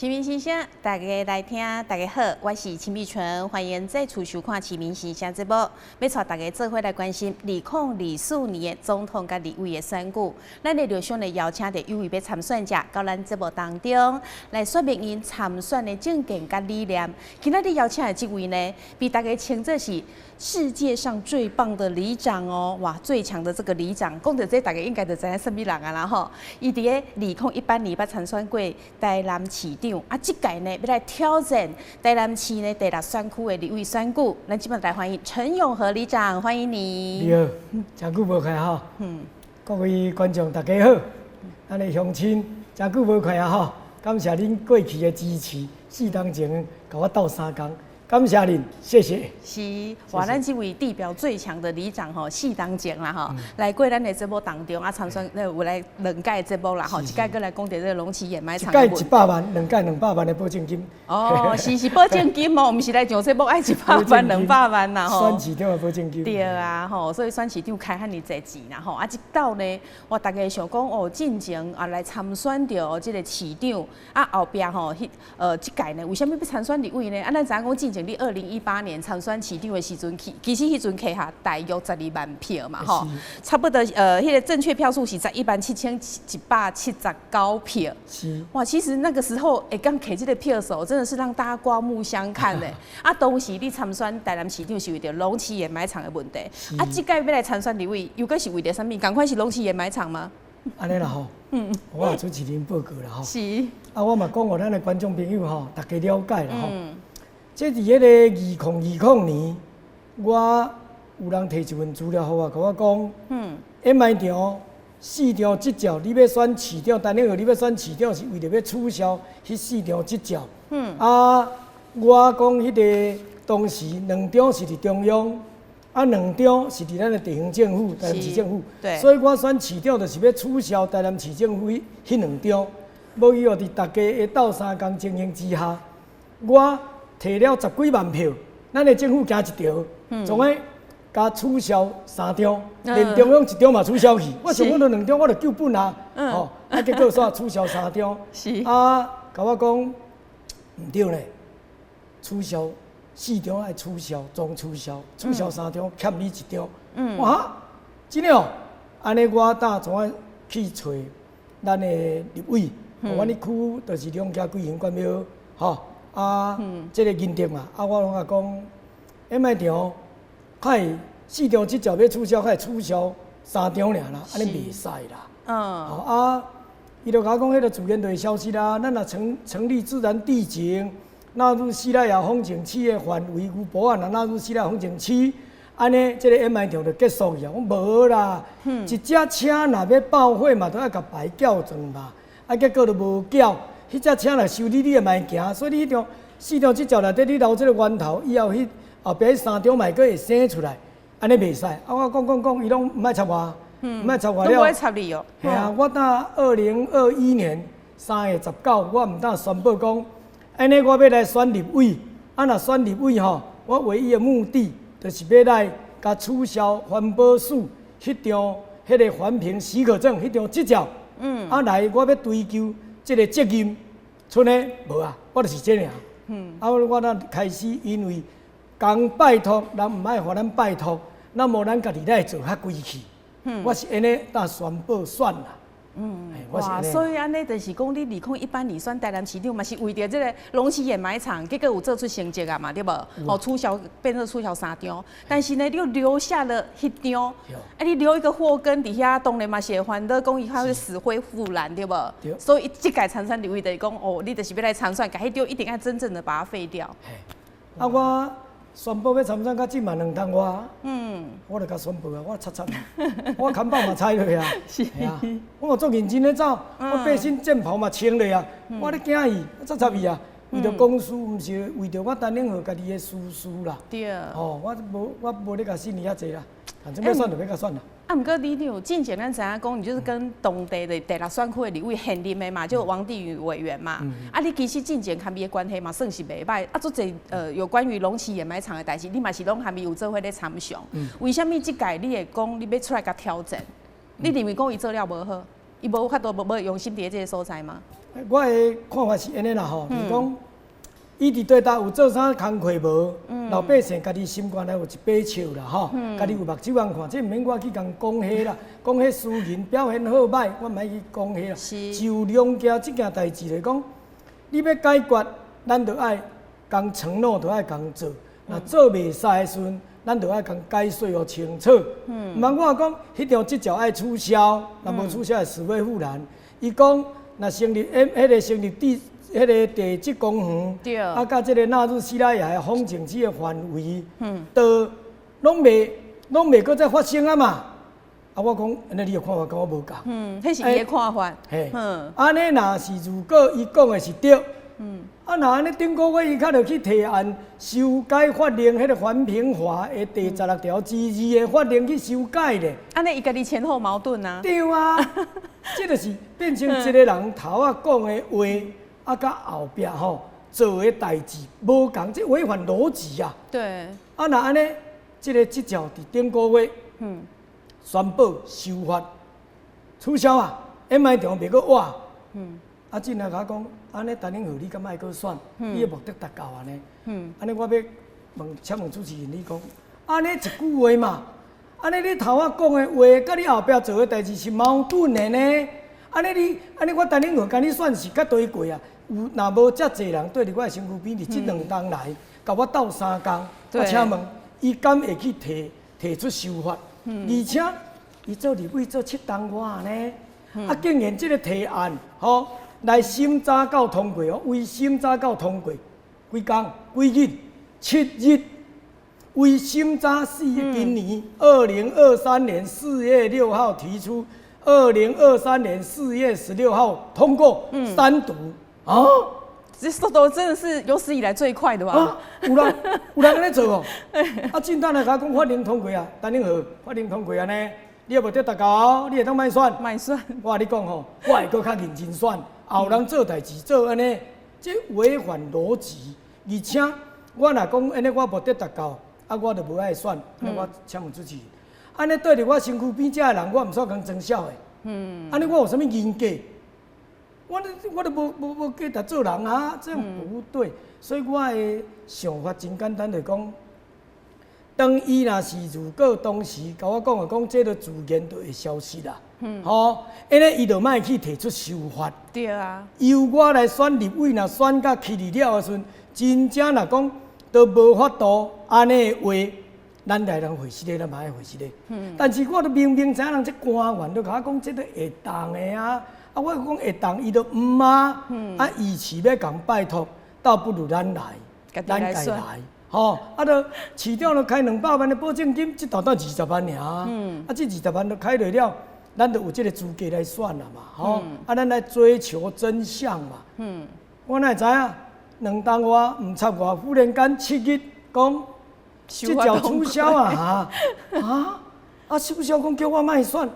市民先生，大家来听，大家好，我是秦碧纯，欢迎再次收看《市民先生》节目。要带大家做伙来关心2024年的总统甲立委的选举。咱咧就想来邀请到有意要参选者到咱节目当中来说明因参选的政见甲理念。今仔日邀请的这位呢，被大家称作是世界上最棒的里长哦，哇，最强的这个里长，讲到这大家应该就知影什么人啊啦吼。伊伫个2018年捌参选过台南市长。啊，这届呢要来挑战台南市呢第6选区的立委选举，咱今麦来欢迎陈永和里长，欢迎你。你好，真久无看哈。各位观众大家好，咱的乡亲真久无看啊哈，感谢恁过去的支持，4年前甲我斗3工，感谢恁，谢谢。是，哇，咱这位地表最强的里长吼，4年前啦吼，来过咱的节目当中啊，参选有来2届节目啦吼，一届过来讲到这个龙旗掩埋场。一届100万，2届200万的保证金。哦，是保证金哦，唔是来上节目爱100万、200万啦吼。选市长的保证金。对啊，吼，所以选市长开遐尼济钱啦吼，啊，即道呢，我大家想讲哦，进前啊来参选着这个市长，啊后壁吼，即届呢，为什么要参选立委呢？啊，咱知影讲进前你2018年参选市长的时阵，其实迄阵摕下大约12万票嘛，吼，差不多迄个正确票数是17179票。是。哇，其实那个时候会刚摕这个票数，真的是让大家刮目相看嘞。啊，当时你参选台南市长是为着龙旗掩埋场的问题，啊，这届要来参选立委，又个是为着什么？赶快是龙旗掩埋场吗？安尼啦吼，我也出市民报告啦吼。是。啊，我嘛讲互咱的观众朋友吼，大家了解啦吼。这伫迄个2020年，我有人提一份资料给我，甲我讲，演卖场4场执照，你要选市长，单日你要选市长是为着要取消迄4场执照。啊，我讲迄个当时2场是伫中央，啊2场是伫咱的地方政府、台南市政府。所以我选市长就是要取消台南市政府迄2场。无以后伫大家的斗3工情形之下，我摕了10几万票，咱的政府行一条，总个甲取消3场，连中央1场嘛取消去。我想我著2场，我著救本啊，吼，啊结果煞取消3场，啊，甲我讲唔对咧，取消4场爱取消，总取消3场，欠你1场。我哈，真诶哦，安尼我打怎啊去找咱的立委，阮迄区就是两家贵行关庙，吼。啊，这个认定嘛，啊，我拢甲讲，演卖场，较会4场执照要取消，较会取消3场尔啦，安尼袂使啦。啊，伊就甲我讲，迄个自然地消失啦。咱若成立自然地景，纳入西拉雅风景区的范围，有保安也纳入西拉雅风景区，安尼这个演卖场就结束去啊。我无啦，一只车若要报废嘛，都要甲牌缴转嘛，啊，结果都无缴。迄只车来修理，你也卖行，所以你迄张4场执照内底，你留这个源头，以后后壁迄3场嘛佫会生出来，安尼袂使。啊，我讲，伊拢毋爱插我，毋爱插我了。都不爱插你哦。系啊，我当2021年3月19，我毋当宣布讲，安尼我要来选立委。啊，若选立委吼，我唯一的目的就是要来甲取消环保署迄张迄个环评许可证迄张执照。啊，来我要追究。这个责任，剩的无啊，我就是这样。啊，我咱开始因为讲拜托，人唔爱互咱拜托，那么咱家己来做较规气。我是安尼打宣布选啦。哇，所以安尼就是讲，你2018年选台南市长嘛，是为着这个龙旗掩埋场，结果有做出成绩啊嘛，对无？哦，变成取消3场，但是呢，你又留下了1场，你留一个祸根底下，当然嘛是会烦恼，讲伊还会死灰复燃，对无？所以这届参选立委就是讲，哦，你就是要来参选，甲迄场一定要真正的把它废掉。啊，我宣布要参选，到即嘛2通外，我就甲宣布啊，我擦，我砍棒嘛踩落啊，是啊，我做认真咧走，我背身战袍嘛穿落啊，我咧惊伊，我擦伊啊，为着公司，毋是为着我单领号家己的私事啦。对。哦，我无咧甲心里遐济啦，反正要选就要甲选啦。啊，毋过李长，进前咱知影讲，你就是跟当地的第6选区的立委现任的嘛，就王定宇委员嘛。啊，你其实进前含伊的关系嘛，算是袂歹。啊，做侪有关于龙旗掩埋场的代志，你嘛是拢含伊有做伙咧参详。为什么即届你会讲你要出来甲挑战？你认为讲伊做了无好？伊无法度无用心伫这个所在吗？我的看法是安尼啦吼，就是讲，伊伫对搭有做啥工课无？老百姓家己心肝内有一把笑啦吼，家己有目睭通看，这毋免我去共讲迄啦，讲迄私人表现好歹，我毋爱去讲迄啦。就量价即件代志来讲，你要解决，咱着爱共承诺，着爱共做。若做袂使的时阵，咱着爱共解说互清楚。毋通我讲迄条即条爱取消，若无取消会死灰复燃。伊讲若成立迄个成立迄个地质公园，啊，甲即个纳入西拉雅的风景区的范围，都拢袂搁再发生啊嘛。啊，我讲安尼你的看法跟我无共。迄是伊的看法。嘿，安尼若是如果伊讲的是对，啊，若安尼顶个月伊较着去提案修改法令，迄个环评法的第16条之2的法令去修改咧。安尼伊家己前后矛盾啊。对啊，这就是变成一个人头啊讲的话。啊，甲后壁吼做的代志无共，这违反逻辑啊！对。啊，那安尼，即条伫顶个月，宣布修法取消啊，MI 场袂搁活。啊，进来甲我讲，安尼陈永和你敢莫搁选？你的目的达到安尼。安尼我要问主持人你讲，安尼一句话嘛，安尼你头仔讲的话，甲你后壁做的代志是矛盾的呢？安尼我陈永和甲你选是甲对过啊？若无遮济人对伫我的身躯边，伫即2冬来，甲我斗3工，我请问，伊敢会去提出修法？而且伊做立委做7冬外呢，啊，竟然即个提案，吼，来审查到通过哦，为审查到通过，几工几日？7日，为审查今年2023年4月6号提出，2023年4月16号通过3读。啊！这速度真的是有史以来最快的吧？啊，有人安尼做哦。啊，进党来甲讲法令通过啊，陈永和法令通过安尼，你也无得达到，你会当卖选？卖选。我甲你讲吼，我会搁较认真选。后人做代志做安尼，这违反逻辑。而且我若讲安尼，我无得达到，啊，我就无爱选。安尼我请问主持人，安尼对伫我身躯边遮的人，我毋煞共争笑的。安尼我有啥物严格？我都无给他做人啊，这样不对。所以我的想法真简单，就讲，当伊若是如果当时甲我讲这个自然就会消失啦。吼，安尼伊就莫去提出修法。对啊。由我来选立委，若选甲去了的时阵，真正若讲都无法度安尼的话，咱来人会死咧，咱嘛爱会死咧。但是我都明明知影人这官员都甲我讲，这都会当的啊。啊，我讲会当，伊就毋啊，啊，与其要共拜托，倒不如咱来，咱家来，吼，啊，就市长就开200万的保证金，这短20万尔，啊，这20万都开了，咱就有这个资格来选啦嘛，吼，啊，咱来追求真相嘛，我哪会知影2冬外毋插外，忽然间7日讲这条取消啊，啊，取消讲叫我莫选。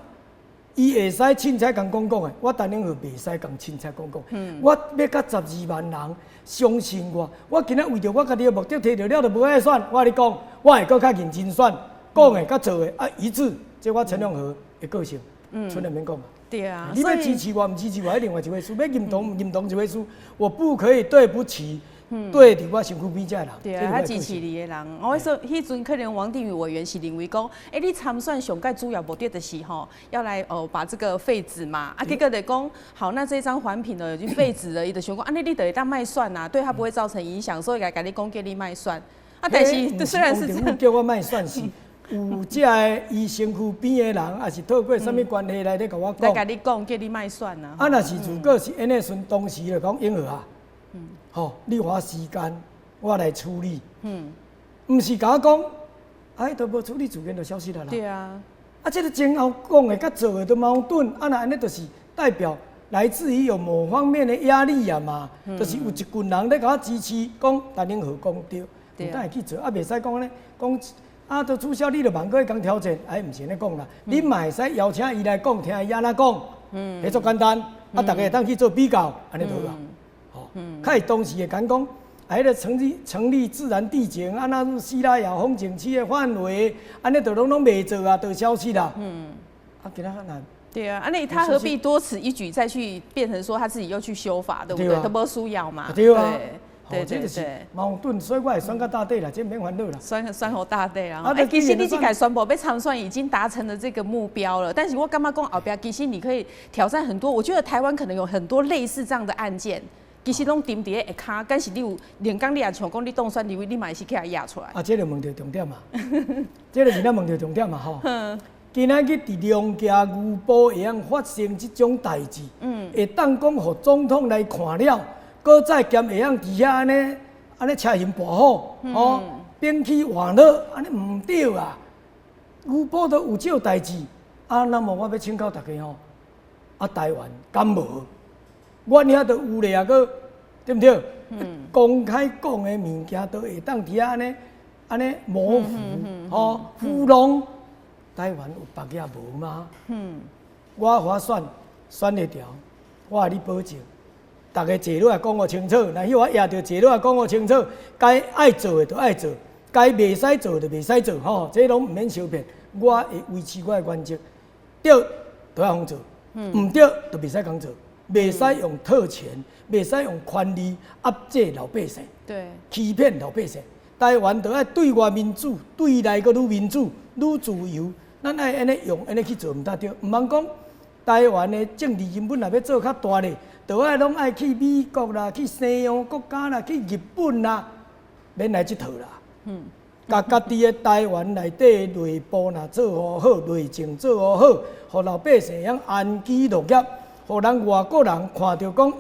伊会使凊彩共讲的，我陈永和袂使共凊彩讲。我要甲12万人相信我，我今仔为着我家己的目的摕到了，就无爱选。我甲你讲，我会搁较认真选，讲的甲做的啊一致，这我陈永和的个性，剩下免讲嘛。对啊，你要支持我，唔支持我，另外一回事；要认同唔认同一回事。我不可以对不起。对伫我身躯边遮人，对啊，他支持你的人，我说迄阵可能王定宇委员是认为讲，你参选上盖主要目的就是吼，要来把这个废止嘛，啊，结果就讲好，那这张环评呢已经废止了，伊就想讲，啊，你就会当卖选呐，对他不会造成影响，所以甲你讲叫你卖选，啊，但是虽然是这样，叫我卖选是。有这个伊身躯边的人，也是透过什么关系来咧甲我讲？来甲你讲，叫你卖选呐。啊，若是如果是安尼时，当时就讲永和啊。吼，你花时间，我来处理。毋是甲我讲，哎，都无处理，自然就消失了啦。对啊。啊，这个前后讲的甲做的都矛盾，啊，那安尼就是代表来自于有某方面的压力啊嘛，就是有一群人咧甲我支持，讲陈永和讲对，唔等会去做，啊，袂使讲咧，讲啊，都取消你就万个讲挑战，哎，毋是安尼讲啦，你嘛会使邀请伊来讲，听伊安怎讲，迄足简单，啊，大家会当去做比较，安尼就好啦。较当时会讲，迄个成立自然地景，啊，纳入西拉雅风景区的范围，安尼就拢袂做啊，就消失啦。啊，今仔若对啊，他何必多此一举再去变成说他自己又去修法，对不对？都无需要嘛。对啊。对，矛盾，所以我会选到大底啦，这免烦恼啦。选好大底啦。其实你这个宣布要参选，已经达成了这个目标了。但是我感觉讲后边，其实你可以挑战很多。我觉得台湾可能有很多类似这样的案件，其实拢沉伫下骹，但是你有连讲你也像讲你当选立委，你嘛是去它压出来。这就问到重点嘛，这就是咱问到重点嘛吼。今仔日伫龙家牛埔会用发生这种代志，会当讲互总统来看了。搁再兼会用伫遐安尼车行跋好，摒弃玩乐，安尼唔对啊！牛埔都有少代志，那么我要请教大家吼，台湾敢无？我遐都有咧啊，搁对不对？公开讲的物件都会当伫遐安尼模糊，糊弄。台湾有别个无吗？我划选得掉，我甲你保证。大家坐落来讲我清楚，那迄我也着坐落来讲我清楚，该爱做的就爱做，该袂使做的就袂使做，吼，这拢唔免相骗。我会维持我的原则，对就要通做，唔对就袂使讲做，袂使用特权，袂使用权力压制老百姓，对，欺骗老百姓。台湾就要对外民主，对内个愈民主、愈自由，咱爱安尼用安尼去做，唔得对，唔通讲台湾的政治人物若要做较大咧。就爱拢爱去美国啦，去西洋国家啦，去日本啦，免来这套啦。家己的台湾内底内部若做好，内政做好，互老百姓样安居乐业，互人外国人看到讲，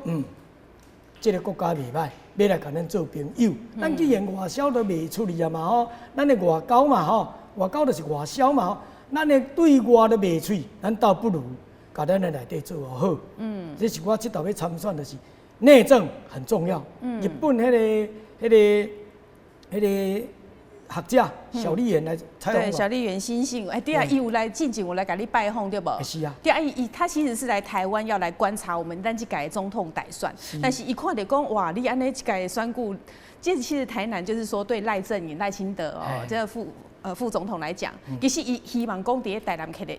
这个国家袂歹，要来甲咱做朋友。咱既然外销都袂出去啊嘛吼，咱的外交嘛吼，外交就是外销嘛吼，咱的对外都袂出，咱倒不如。把咱的内底做好，这是我这道要参选的是内政很重要。日本迄个学者小笠原来采访对，小笠原新信，对啊，伊有来近景，我来给你拜访，对不？是啊。对啊，他其实是来台湾要来观察我们咱这届总统大选，但是一看到讲哇，你安尼这届选举，其实台南就是说对赖正营、赖清德这个副总统来讲，其实伊希望讲伫台南摕个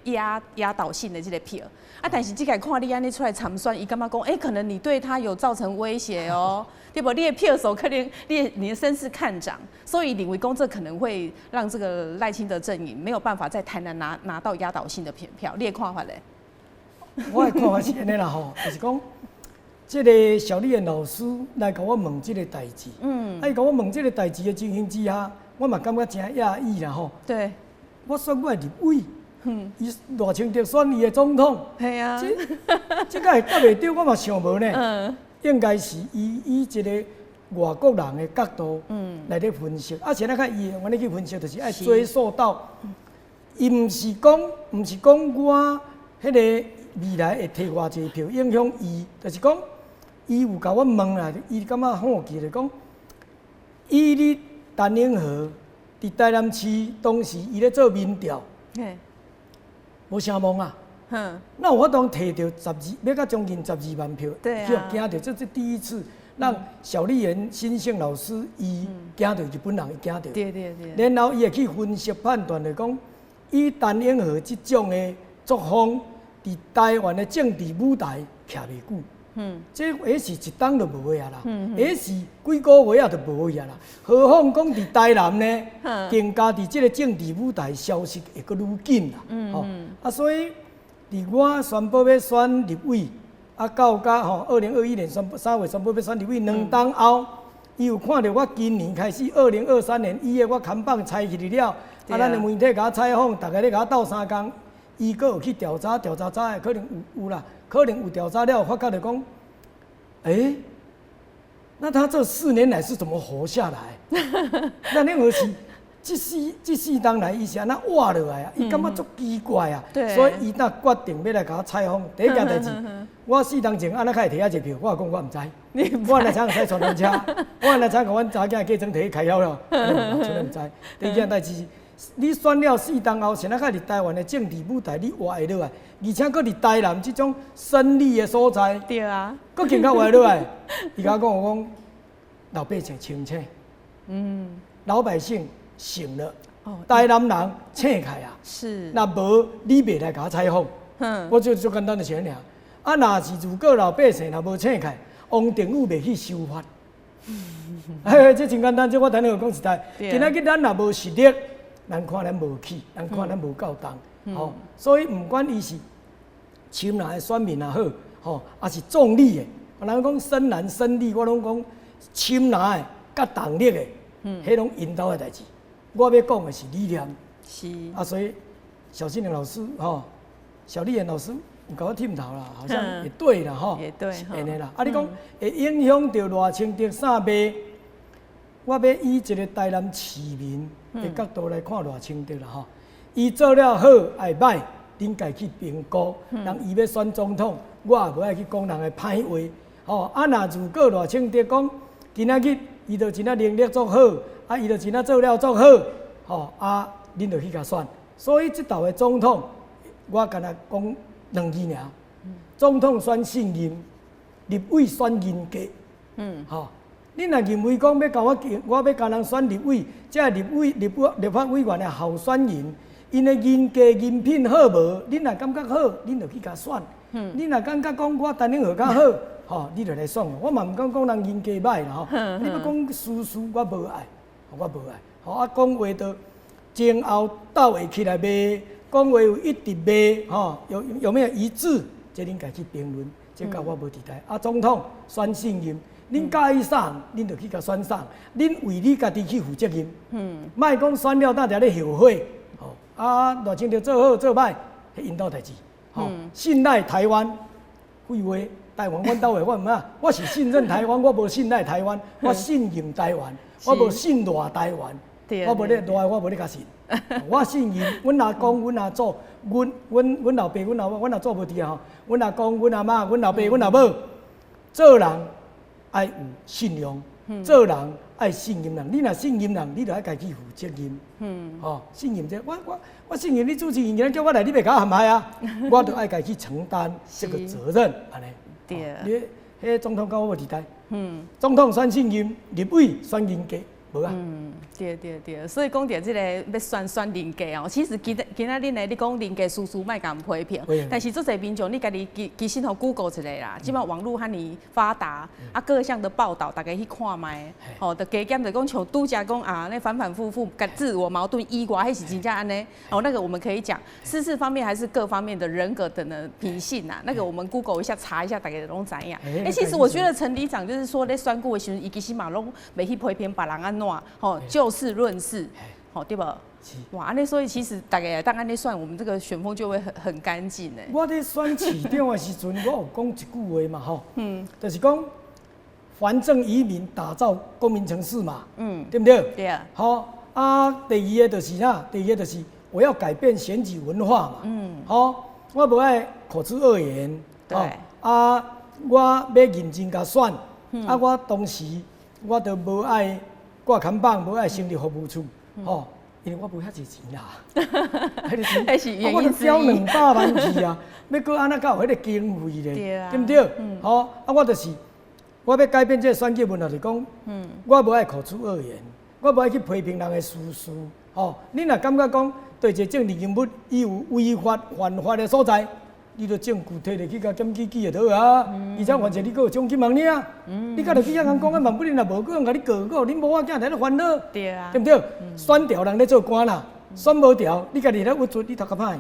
压倒性的这个票，但是这个看你安尼出来参选，伊感觉讲，可能你对他有造成威胁哦，对不？你的票数可能你的声势看涨，所以认为讲这可能会让这个赖清德阵营没有办法在台南拿到压倒性的票，你的看法嘞？我的看法是安尼啦吼，就是讲，这个小笠原老师来甲我问这个代志，伊甲我问这个代志的情形之下。我嘛感觉真讶异啦吼！对，我选我立委，伊赖清德选伊的总统，系啊，这个会答袂到，我嘛想无呢。应该是以一个外国人的角度来咧分析，现在较伊用安尼去分析，就是爱追溯到，伊毋是讲我迄个未来会摕偌济票影响伊，就是讲伊有甲我问啦，伊感觉好奇就讲，伊咧。陈永和伫台南市当时伊咧做民调，无声望啊。那有法当摕到要到将近12万票，去惊到，这是第一次让小笠原新胜老师伊惊到日本人，伊惊到。对。然后伊会去分析判断的讲，以陈永和这种的作风，伫台湾的政治舞台徛袂久。这也是一冬就无啊啦，也是几个月啊就无啊啦。何况讲伫台南呢，更加伫这个政治舞台消息会阁愈紧啦。所以伫我宣布要选立委，到2021年3月宣布要选立委，2冬后，伊有看到我今年开始2023年1月我看板采去了，咱的媒体甲我采访，大家咧甲我斗3工，伊阁有去调查的，可能有啦。可能有调查了，发觉就讲，那他这4年来是怎么活下来？那那个是这四当来，伊是安那活落来啊？伊感觉足奇怪啊！所以伊那决定要来甲我采访。第一件代志，我4当前安那开摕遐一票，我讲我唔知。我来场使传单车，我来场甲阮查囝嫁妆摕去开销了，我唔知。第二件代志。你选了4当后，现在开伫台湾的政治舞台，你活会落来，而且搁伫台南这种胜利的所在，对啊，搁更加活落来。伊甲我讲，老百姓清醒，老百姓醒了，台南人醒开啊。是，那无你袂来甲我采访，我就简单的想尔。啊，若是如果老百姓若无请开，王政府袂去修法。这真简单，这我等下有讲实在。今仔日咱若无实力，人看咱无起，人看咱无够重。吼，所以毋管伊是深蓝的选民也好，吼，也是重理的。人讲深蓝深绿，我拢讲深蓝的甲动力的，迄拢引导的代志。我要讲的是理念。是。啊，所以小新的老师，吼，小丽的老师。有甲我忝头啦，好像也对啦，吼，也对，安尼啦。啊，你讲会影响到偌清德啥卖？我要以一个台南市民的角度来看偌清德啦，吼。伊做了好还歹，恁家去评估。人伊要选总统，我也无爱去讲人的歹话。吼，啊，若如果偌清德讲今仔日伊就真啊能力做好，啊，伊就真啊做了做好，吼，啊，恁就去甲选。所以这道的总统，我干那讲。2字尔，总统选信任，立委选人格。吼，你若认为讲要甲我要甲人选立委，这立法委员的候选人，因的人格人品好无？你若感觉好，恁就去甲选。你若感觉讲我单领学较好，吼，你就来选我。我嘛毋敢讲人人格歹啦，吼。你要讲事我无爱，我无爱。吼，啊，讲话都前后斗会起来卖。讲话有一直卖，吼，有没有一致？这恁家去评论，这甲我无地带。啊，总统选信任，恁介意啥，恁就去甲选啥，恁为你家己去负责任。莫讲选了，大家咧后悔。吼，啊，偌清德做好做歹，迄引导代志。吼，信赖台湾，废话，台湾阮兜的我毋啊，我是信任台湾，我无信赖台湾，我信任台湾，我无信赖台湾。我无咧赖，我无咧甲信。我信任，阮阿公、阮阿祖、阮老爸、阮阿祖无伫啊吼。阮阿公、阮阿妈、阮老爸、阮老母，做人爱有信用，做人爱信任人。你若信任人，你就爱家己负责任。吼，信任这我信任你主持人，今日叫我来，你袂甲我陷害啊？我就爱家己承担这个责任，安尼。对。你迄总统甲我无地带。总统选信任，立委选人格。对，所以讲到这个要选人格哦，其实今仔日呢，你讲人格事事莫甲批评，但是做侪民众你家己其实吼 Google 一下啦，即摆网络遐尼发达，啊各项的报道大家去看卖，吼，就加减就讲像拄则讲啊，那反复自我矛盾以外，迄是真正安尼，哦，那个我们可以讲事方面还是各方面的人格等的品性啊，那个我们 Google 一下查一下，大家拢知影。其实我觉得陈里长就是说咧选举的时候，伊其实嘛拢袂去批评别人安怎。吼，就事论事，吼对不？哇，安尼所以其实大概当安尼算，我们这个选风就会很干净诶。我咧选市长的时阵，我有讲一句话嘛，吼，就是讲还政于民，打造公民城市嘛，对不对？对啊。好啊，第二个就是啥？第二个就是我要改变选举文化嘛，好，我无爱口出恶言，对，啊，我要认真甲选，啊，我当时。我都无爱挂看板，无爱成立服务处，吼，因为我无遐济钱啦。迄是原因之一。我都交200万去啊，要搁安怎搞迄个经费咧？对不对？吼，啊，我就是我要改变这个选举文化，就是讲，我无爱口出恶言，我无爱去批评人的事，吼。你若感觉讲对一个政治人物伊有违法犯法的所在。你著证据摕落去甲检举记就好啊！而且反正你搁有奖金项呢，你甲落去遐人讲啊，万不能若无个人甲你告过，恁某仔囝在咧烦恼，对不对？选调人咧做官啦，选无调，你家己咧屈出，你头壳歹。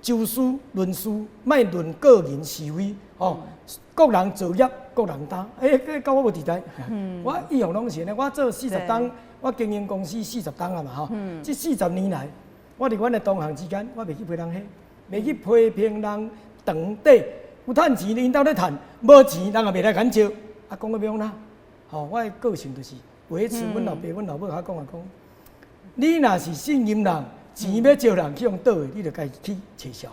就事论事，莫论个人是非，吼，各人作业各人担。甲我无地带。我一向拢是呢，我做40档，我经营公司40档啊嘛，吼。这40年来，我伫阮的同行之间，我袂去批人迄。袂去批评人长短，有趁钱因兜咧趁，无钱人也袂来牵招。啊，讲个要哪？吼，我的个性就是维持阮老爸、阮老母较讲你若是信任人，钱要招人去用倒的，你就家己去找销，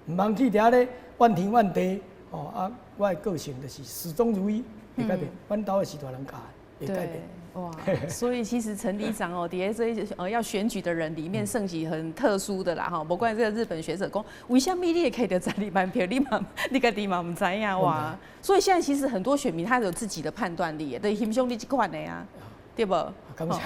毋通去遐咧怨天怨地。吼啊，我的个性就是始终如一，袂改变。阮兜的是大人教的，袂改变。哇，所以其实陈里长哦，底下这要选举的人里面，剩是很特殊的啦哈。不管这个日本学者讲，为什么你也可以得在里面票，你个地嘛唔知呀哇。所以现在其实很多选民他有自己的判断力，对，欣赏你这款的呀。对不？感谢。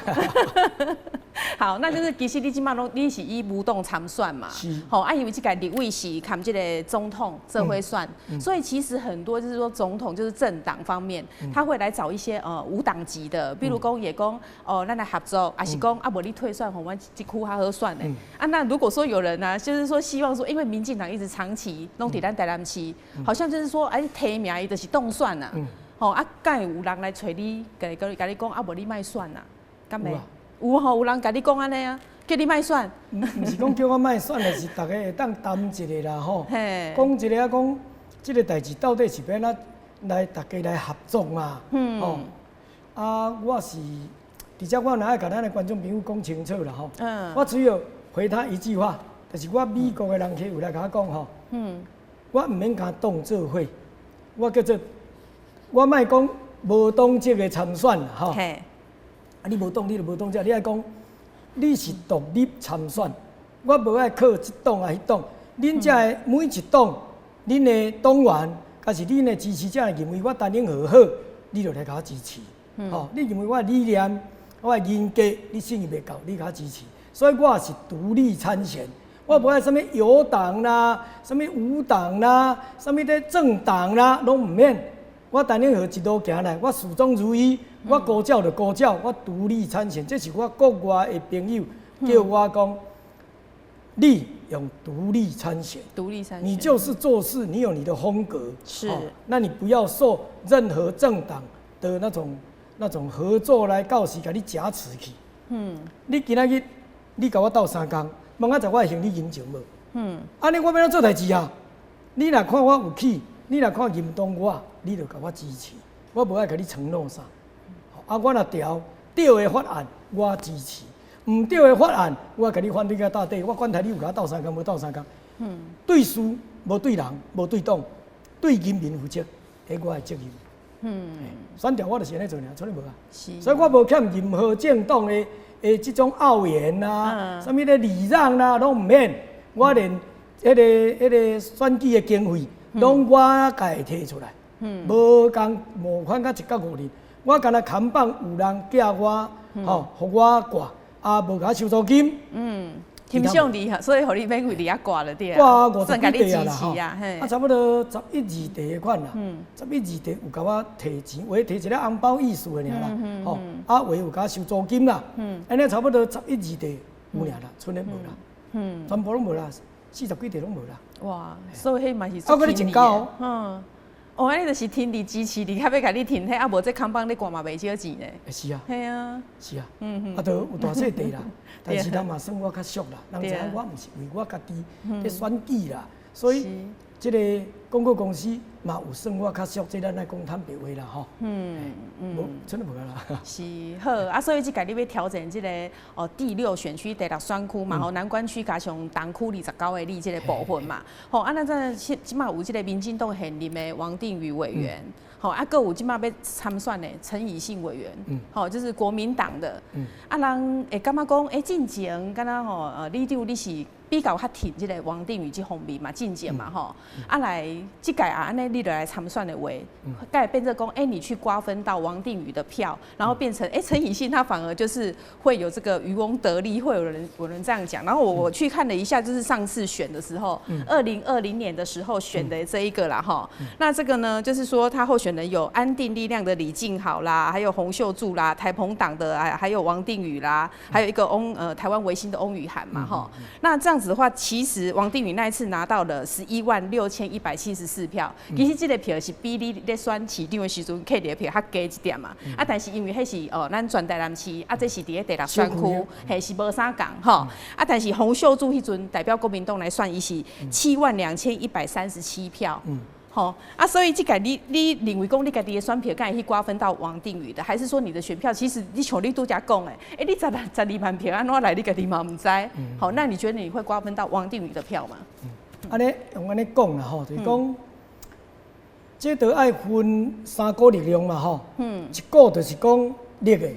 好，那就是其实你即马拢你是以无党参选嘛，好啊，因为这个立委是看这个总统这会算，所以其实很多就是说总统就是政党方面，他会来找一些无党籍的，比如讲也讲咱来合作，还是讲啊无你退选，我们这区较好选的啊。那如果说有人呢，就是说希望说，因为民进党一直长期拢伫咱台南市，好像就是说提名伊就是当选呐，吼啊，敢会有人来找你，甲你讲啊无你莫选呐，敢袂？有吼，有人甲你讲安尼啊，叫你莫选。毋是讲叫我莫选，就是大家会当谈一个啦吼。讲一个啊，讲即个代志到底是要来大家来合作嘛。吼。啊，我是，而且我若爱甲咱的观众朋友讲清楚啦吼。我只有回他一句话，就是我美国的人客有来甲我讲吼。我毋免甲当做伙，我叫做我莫讲无党籍的参选啦吼。啊！你无党，你就无党，你爱讲你是独立参选，我无爱靠一党啊迄党。恁遮的每一党，恁的党员，甲是恁的支持者认为我陈永和好，你就来甲我支持。吼，你认为我的理念、我的人格，你信任袂够，你甲我支持。所以我也是独立参选，我无爱什么有党啦、什么无党啦、什么的政党啦，拢毋免。我陈永和一路行来，我始终如一。我高教就高教，我独立参选，这是我国外的朋友叫我讲，你用独立参选，你就是做事，你有你的风格，是，那你不要受任何政党的那种合作来到时甲你挟持去。你今仔日你甲我斗3工，明仔载我会还你人情无？安尼我要怎做代志啊？你若看我有气，你若看认同我，你就甲我支持，我无爱甲你承诺啥。啊，我若调对的法案，我支持；唔对的法案，我甲你反对到大底。我管他你有甲我斗3工，无斗3工。对事无对人，无对党，对人民负责，迄我的责任。选调我就是安尼做尔，错你无啊？所以我无欠任何政党的这种傲言啦，什么的礼让啦，拢唔免。我连迄个选举的经费，拢我家己摕出来，无共募款甲1到5年。我干那看板有人寄我，互我挂，啊，无甲收租金。挺上厉害，所以互你免为你遐挂了对啊。挂50几地啦，啊，差不多11、2地的款啦。11、2地有甲我摕钱，有摕一个红包意思的尔啦。啊，有甲我收租金啦。安尼差不多11、2地有尔啦，剩的无啦。全部拢无啦，40几地拢无啦。哇，所以迄嘛是。啊，你真高哦。安尼就是天地支持你，较要甲你停，啊无这康帮你挂嘛袂少钱呢。是啊。系啊。是啊。啊，都有大细地啦，但是人嘛算我较俗啦，人知影我毋是为我家己咧选举啦，所以即个广告公司嘛有算我较俗，即咱来讲坦白话啦吼。无真的无啦。是好啊，所以即个你要调整即个第6选区第6选区嘛，南关区加上东区29个里即个部分嘛，吼啊，那真即马有即个民进党现任的王定宇委员。好啊，还有即马要参选的陈以信委员，好，就是国民党的，啊，人会感觉讲，进前敢若吼，李长你是比较较挺即个王定宇这方面嘛，进前嘛吼，啊来即届啊，安尼你就来参选的话，该变成讲，你去瓜分到王定宇的票，然后变成陈以信他反而就是会有这个渔翁得利，会有人这样讲。然后我去看了一下，就是上次选的时候，2020年的时候选的这一个啦哈，那这个呢，就是说他候选人有安定力量的李静好啦，还有洪秀柱啦，台澎党的还有王定宇啦，还有一个台湾维新的翁宇涵嘛哈。那这样子的话，其实王定宇那一次拿到了116174票，其实这个票是比你咧选市长的时阵摕的票较加一点嘛。但是因为迄是咱全台南市，这是伫咧第6选区，嘿是无啥共吼。但是洪秀柱迄阵代表国民党来算，伊是72137票。所以这个你认为讲你家己的选票敢会去瓜分到王定宇的，还是说你的选票其实你像你拄则讲的，你12万票安怎来你家己嘛唔知？好，那你觉得你会瓜分到王定宇的票吗？安尼用安尼讲啦吼，就是讲，这都爱分3股力量嘛吼。一股就是讲绿的，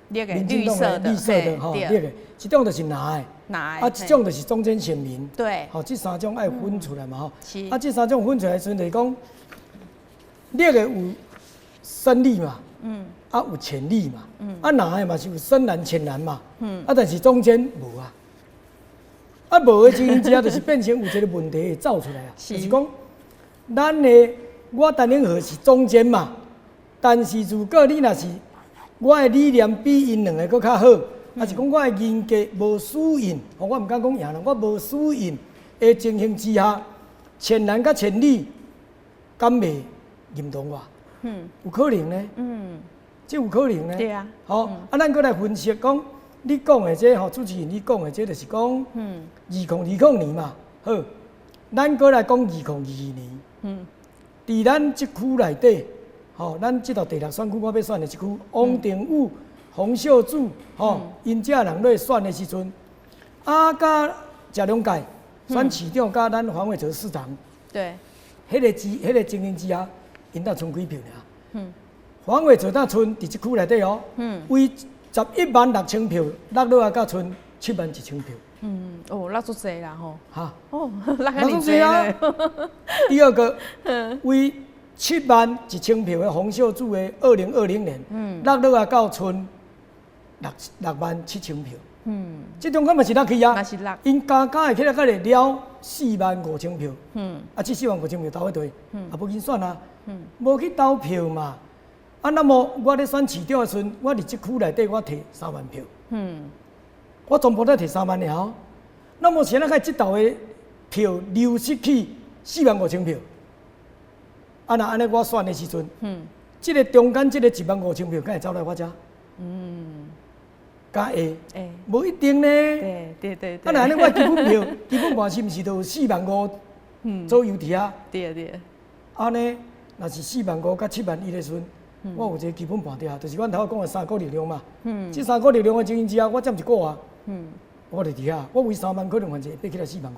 绿色的吼，绿的，一种就是蓝的。啊，这种就是中间选民，对，这3种爱分出来嘛吼。啊，这3种分出来时阵就是讲，绿的有胜利嘛，有潜力嘛，南的嘛是有深蓝、浅蓝嘛，但是中间无啊，无的情形之下，就是变成有一个问题会走出来啊，就是讲，咱的我单宁河是中间嘛，但是如果你若是我的理念比因两个搁较好，还是讲我的人格无输赢，我毋敢讲赢啦，我无输赢的情形之下，浅蓝甲浅绿敢袂认同我？有可能呢。这有可能呢。对啊。咱搁来分析讲，你讲的这主持人你讲的这就是讲，2020年嘛，好，咱搁来讲2022年。伫咱这区内底，咱这道第6选区我要选的这区，王定宇、洪秀柱，因这人咧选的时阵，甲谢龙介选市长，甲咱黄伟哲市长，对，迄个情形之下，因当剩几票尔？黄伟哲当剩伫这区内底为116000票，落落啊，甲剩71000票。落足济啦吼。落足济啊！第二个，为71000票的洪秀柱的2020年，落落啊到剩67000票。这中间嘛是落去啊，嘛是落。因加会起来，才会了45000票。这45000票投喺对，无紧选啊，无去投票嘛。那么我咧选市长的时阵，我伫这区内底我摕3万票。我全部都摕3万了。那么现在开这道的票流失去45000票。那安尼我选的时阵，这个中间这个15000票，敢会走来我遮？敢会？无一定呢。对。那安尼我基本票基本盘是毋是都有45000左右伫啊？对。安尼若是45000甲71000的时阵，我有一个基本盘伫啊，就是阮头讲的3股力量嘛。这3股力量的情形之下，我占一股啊。我就伫遐，我为3万可能还是会爬起来45000。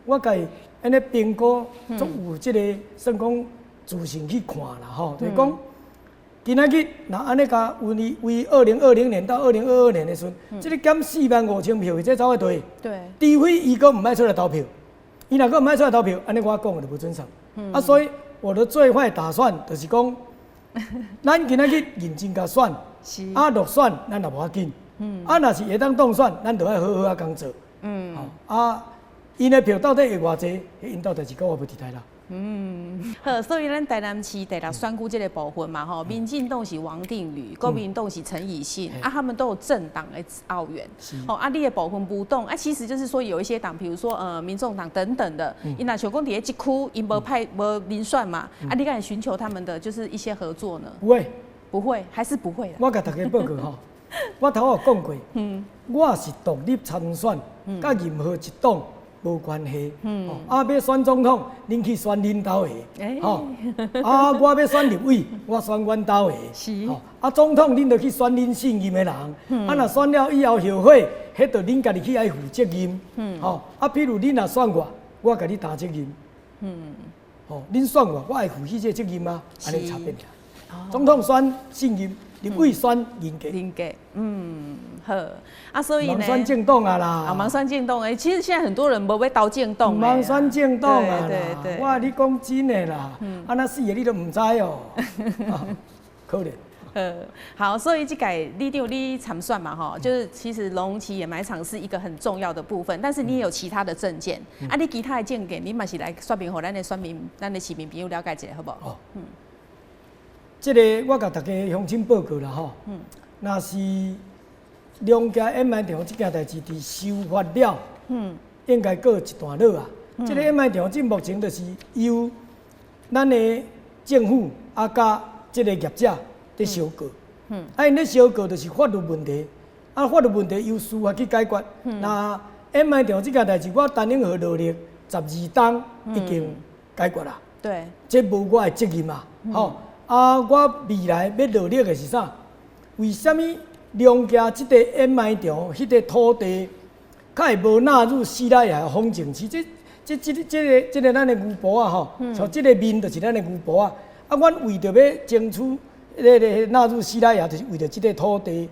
我家安尼评估，足有即个算讲自信去看啦吼，就是讲今仔日若安尼甲为2020年到2022年的时阵，即个减45000票，或者走个对，除非伊个毋爱出来投票，伊若个毋爱出来投票，安尼我讲的就无准上。所以我的最坏打算就是讲，咱今仔日认真甲选，落选咱也无要紧。若是会当当选，咱就要好好工作。因的票到底会偌济？因到第2个我无伫台啦。好，所以咱台南市第6选区这个部分嘛，民进党是王定宇，国民党是陈以信，他们都有政党的澳元。你的部分不动，其实就是说有一些党，比如说民众党等等的，因若像讲伫咧这区，因无民选嘛，你敢寻求他们的就是一些合作呢？不会，还是不会的。我甲大家报告吼。我头有讲过，我是独立参选，甲任何一党无关系。要选总统，恁去选恁兜的。我要选立委，我选阮兜的。总统恁就去选恁信任的人。若选了以后后悔，迄就恁家己去爱负责任。譬如恁若选我甲你担责任。恁选我爱负起这责任啊，安尼差别尔。总统选信任。立委选人格，好，所以呢，盲选政党啊啦，盲选政党其实现在很多人无要投政党盲选政党啊啦，对，我你讲真的啦，那死的你都唔知哦，可怜。好，所以这届你参选嘛就是其实龙旗掩埋场是一个很重要的部分，但是你也有其他的政见，你其他的政见，你嘛是来说明给咱的选民、咱的市民朋友了解一下，好不好？这个我甲大家乡亲报告啦吼，若是两家掩埋场这件代志伫修法了，应该过一段落啊。这个掩埋场即目前就是由咱的政府甲这个业者在相告，因咧相告就是法律问题，法律问题由司法去解决。那掩埋场这件代志，我陈永和努力12档已经解决啦。对，这无我的责任嘛，我未来要努力的是啥？为什么梁家这个掩埋场迄个土地，较会无纳入西拉雅风景区？这个咱的牛埔啊像这个面就是咱的牛埔啊。阮为着要争取纳入西拉雅，就是为着这个土地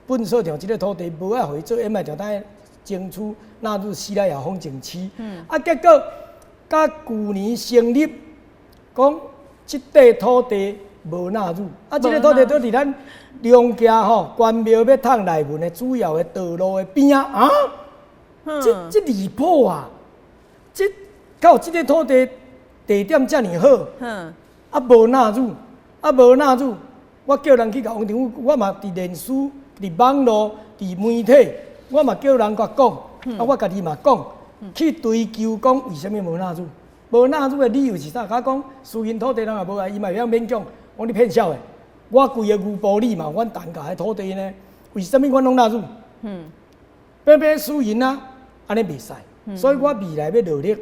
本所场这个土地无爱互伊做掩埋场，咱争取纳入西拉雅风景区。结果甲去年成立，讲这块土地无纳入。啊，这个土地都伫咱梁家吼关庙要通内门的主要的道路的边啊，这离谱啊！这到这个土地地点这么好，啊无纳入，无纳入，我叫人去甲王政府，我嘛伫脸书、伫网络、伫媒体，我嘛叫人甲讲，啊我家己嘛讲，去追究讲为什么无纳入？无纳入的理由是啥？甲讲私人土地人也无来，伊嘛会晓勉强，我你骗笑的。我规个牛埔里嘛，阮陈家的土地呢，为什么阮拢纳入？偏偏私人啊，安尼袂使，所以我未来要努力。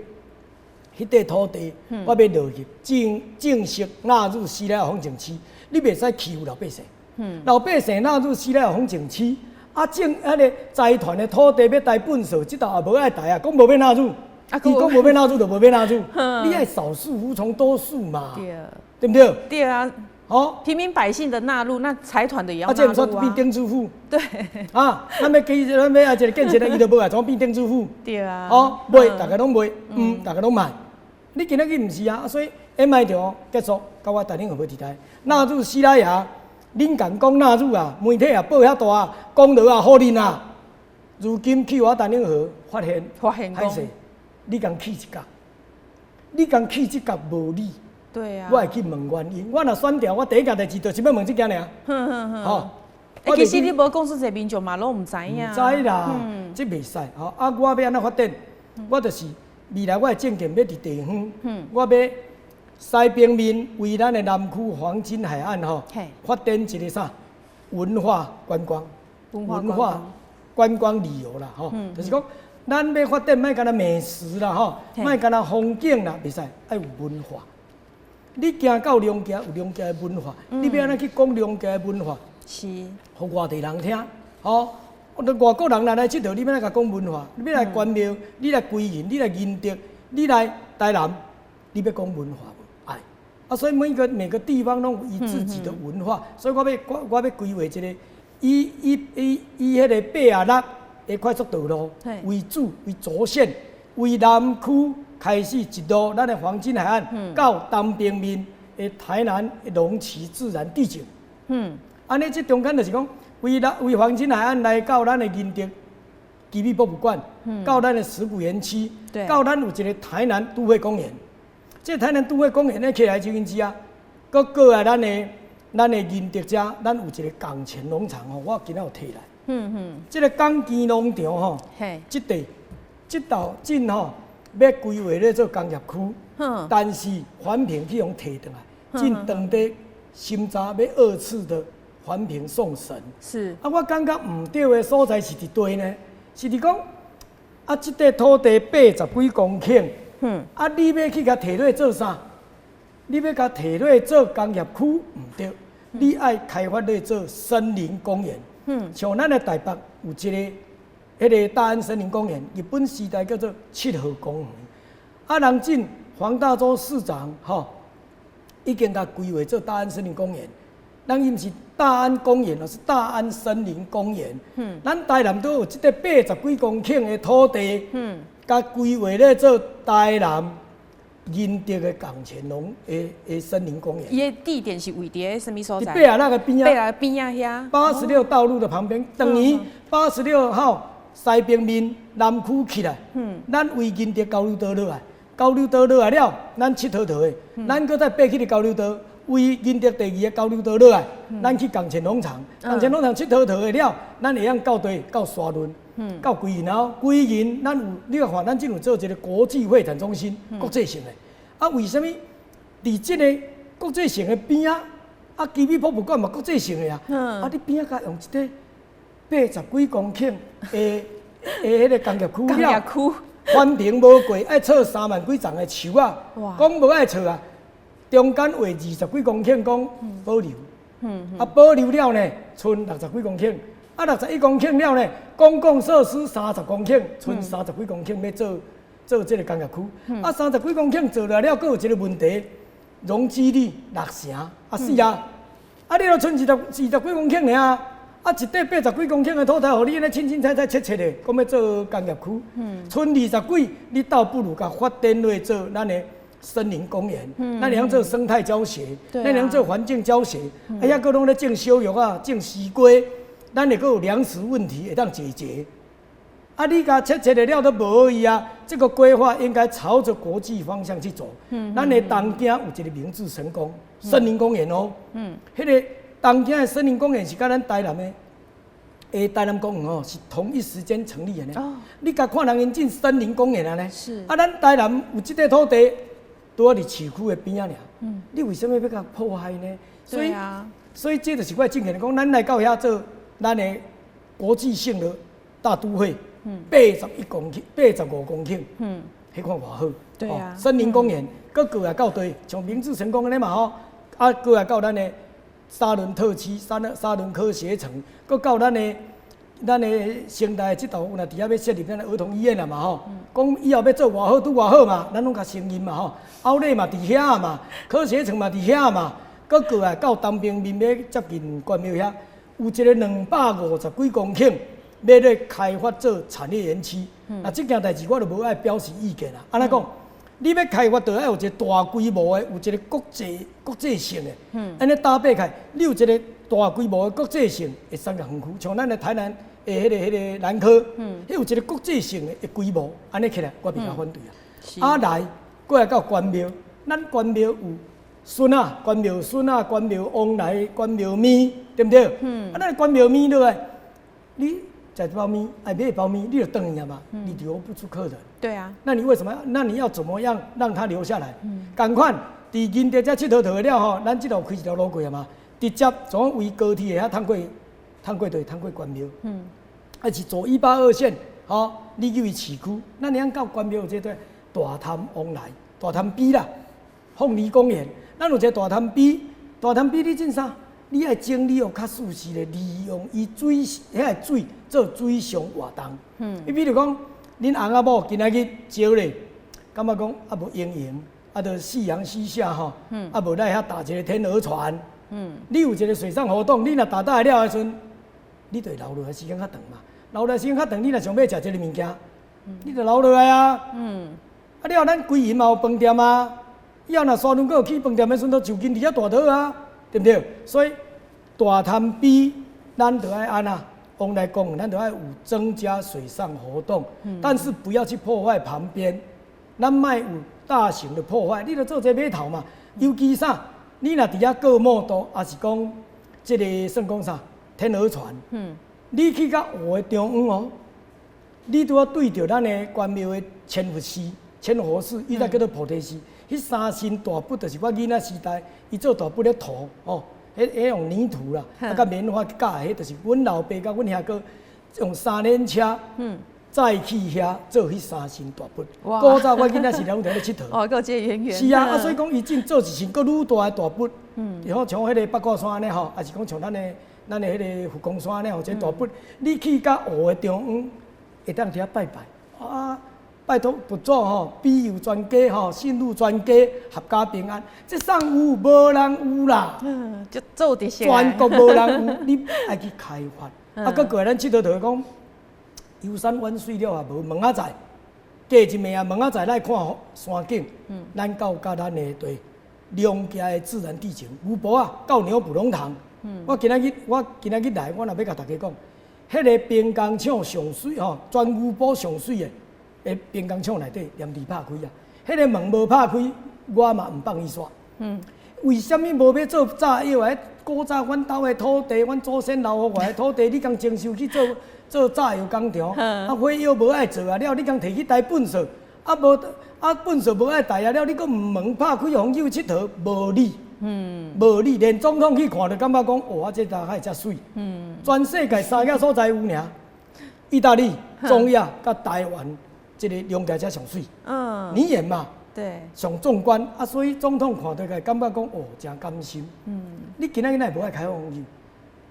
迄块土地，我要落去正式纳入西来风景区，你袂使欺负老百姓。老百姓纳入西来风景区，啊，迄个财团的土地要台本数，即道也无爱台啊，讲无要纳入，伊讲无要纳入就无要纳入，你爱少数服从多数嘛，对不对？对啊。哦，平民百姓的纳入，那财团的也要纳入啊。这毋说变丁主妇。对。啊，咱要啊一个建设的，伊就无啊，怎变丁主妇？对啊。哦，卖大家拢卖，大家拢买。你今仔日毋是啊，所以 MI 条结束，甲我台顶有无伫台纳入西拉雅，恁敢讲纳入啊？媒体也报遐大，公道啊，好恁啊。如今去我台顶河发现歹势，你敢去一角，你敢去一角无理。对啊。我会去问原因，我若选调，我第一件代志就是要问这件尔。吼。其实你无讲出这民众嘛，拢毋知影。毋知啦，这袂使。吼，啊，我要安怎发展？我就是。未来我的政见要伫地方，我要西平面为咱的南区黄金海岸吼，发展一个啥文化观光、观光旅游啦吼，就是讲咱要发展，莫干那美食啦吼，莫干那风景啦，袂使爱有文化。你行到梁家有梁家的文化，你要安怎去讲梁家的文化？是，互外地人听，吼。外国人来佚佗，你要来甲讲文化，你要来关庙，你来归仁，你来仁德，你来台南，你要讲文化无？哎，啊，所以每个地方拢有伊自己的文化，所以我要规划一个以迄个86的快速道路为主为主线，为南区开始一路咱的黄金海岸到东平面的台南的龙崎自然地景。安尼这中间就是讲。为黄金海岸来到咱的仁德基美博物馆，到咱的石鼓园区，到咱有一个台南都会公园。这台南都会公园咧起来就因之啊，搁过来咱的仁德遮，咱有一个港前农场吼，我今仔有摕来。这个港前农场吼，这道镇吼要规划咧做工业区，但是环评去用摕转来，进当地审查要2次的。环评送审是啊，我感觉唔对的所在是伫对呢，是伫讲啊，这块土地80几公顷，啊，你要去甲摕落做啥？你要甲摕落做工业区唔对，你爱开发落做森林公园。像咱的台北有一个迄个大安森林公园，日本时代叫做7号公园。啊，人进黄大洲市长吼，已经甲规划做大安森林公园。咱伊毋是大安公园，而是大安森林公园。咱台南都有即个80几公顷的土地，甲规划咧做台南仁德的港前农的森林公园。伊的地点是位伫什么所在？北那个边啊。北边啊遐。86道路的旁边，等于86号西平面南区起来，咱为仁德交流道落来，交流道落来了，咱佚佗的，咱搁再爬起个交流道。为仁德第2个交流道落来，咱去港前农场，港前农场佚佗的了，咱会用到地到沙仑，到归仁后，归仁咱有你看，咱正有做一个国际会展中心，国际性的。啊，为什么伫这个国际性的边啊？啊，基美博物馆嘛国际性的啊。啊，你边啊，用一个80几公顷的迄个工业区了，环评无过，爱插3万几丛的树啊，讲无爱插啊。中间画20几公顷，讲保留，啊保留了呢，剩60几公顷，啊61公顷了呢，公共设施30公顷，剩30几公顷要做这个工业区，啊30几公顷做了了，佫有一个问题，容积率6成，啊是啊，啊你著剩20几公顷尔，啊一块80几公顷的土地，互你安尼清清彩彩切切的，讲要做工业区，剩20几，你倒不如甲发展落做咱的。森林公园，咱会晓做生态教学，对啊咱会晓做环境教学，遐个拢咧种小玉啊，种西瓜，咱会个有粮食问题会当解决。啊，你甲切的了都无意啊！这个规划应该朝着国际方向去走。咱的东京有一个明治神宫森林公园哦。迄个东京的森林公园是甲咱台南的台南公园哦，是同一时间成立的呢。哦，你甲看人因进森林公园啊呢？是啊，咱台南有即块土地，拄喺市区的边仔尔。你为什么要甲破坏呢？对啊，所以这就是我正经讲，咱来到遐做咱的国际性的大都会。85公顷，迄看偌好。对啊，森林公园，佮过来到对，像明治神宫安尼嘛吼，啊过来到咱的沙仑特区、沙仑科学城，佮到咱的现代这头，有若伫遐要设立咱的儿童医院啊嘛吼，讲以后要做偌好拄偌好嘛，咱拢甲承认嘛吼，奥莱嘛伫遐嘛，科学城嘛伫遐嘛，佮过来到东平面要接近关庙遐，有一个250几公顷。要咧开发做产业园区，这件代志我就无爱表示意见啦。安尼讲，你要开发，就要有一个大规模的，有一个国际性的，安尼搭配开，你有一个大规模的国际性的产业园区，像咱的台南的迄个南科，迄有一个国际性的规模，安尼起来我比较反对啊。来，过来到关庙，咱关庙有孙啊，关庙孙啊，关庙翁来，关庙面，对不对？咱关庙面对不对？你吃包面，爱买包面，你就等伊嘛，你留不住客人。对啊，那你为什么？那你要怎么样让他留下来？赶快，伫银德遮佚佗佗了吼，咱即头开一条路过啊嘛，直接从为高铁的遐通过关庙。啊是坐182线，吼，你入去市区，咱两到关庙有这对大潭往来，大潭边啦，凤梨公园，咱有一个大潭边，大潭边你做啥？你爱整理哦，较舒适的利用伊水，遐个水做水上活动。你比如讲，恁翁仔某今仔日招咧，感觉讲啊无营营，啊着夕阳西下吼，啊无来遐搭一个天鹅船。你有一个水上活动，你若搭来了的时阵，你就会留落来时间较长嘛。留落来时间较长，你若想要食一个物件，你就留落来啊。啊了，咱规营嘛有饭店啊，以后若沙仑阁有去饭店的时阵，都就近伫遐大岛啊。对不对？所以大潭边，咱就爱安那往来讲，咱就爱有增加水上活动，但是不要去破坏旁边，咱卖有大型的破坏，你就做这码头嘛。尤其啥，你若伫遐过摩托，也是讲这个算讲啥天鹅船，你去到湖的中央哦，你拄要对着咱的关庙的千佛寺，伊才叫做菩提寺。迄三身大佛就是我囡仔时代，伊做大佛咧涂哦，迄用泥土啦，啊甲棉花架的，迄就是阮老爸甲阮兄哥用3轮车，载去遐做迄三身大佛。古早我囡仔时代拢在咧佚佗。哦，够这圆圆。是啊，所以讲伊真做一身佫愈大的大佛，然后像迄个八卦山安尼吼，也是讲像咱的迄个佛光山安尼吼，这大佛，你去到湖的中央，会当伫遐拜拜啊。拜托佛祖吼，庇佑全家吼，信入全家，合家平安。这上有无人有啦，就做伫全国无人有，你爱去开发。啊，佮过来咱佚佗就讲，游山玩水了也无问仔载，过一暝啊，问仔载来看山景。咱到甲咱的对良家的自然地形，牛埔啊，到鸟埔龙塘。我今仔日来，我若要甲大家讲，迄个兵工厂上水吼，全牛埔上水的。兵工厂内底连地拍开啊，迄个门无拍开，我嘛唔放伊煞。为什么无要做炸药啊？古早阮兜的土地，阮祖先留互我的土地，你共征收去做炸药工厂，啊火药无爱做啊了，你共摕去台粪扫，啊粪扫无爱台啊了，你搁门拍开，互友佚佗，无理。无理，连总统去看就感觉讲，哦，这大海遮水。全世界3个所在有尔，意大利、中亚甲台湾。这个龙家才上水，你演嘛，对，上壮观啊！所以总统看到个感觉讲哦，真甘心。你今仔日奈无爱开放去，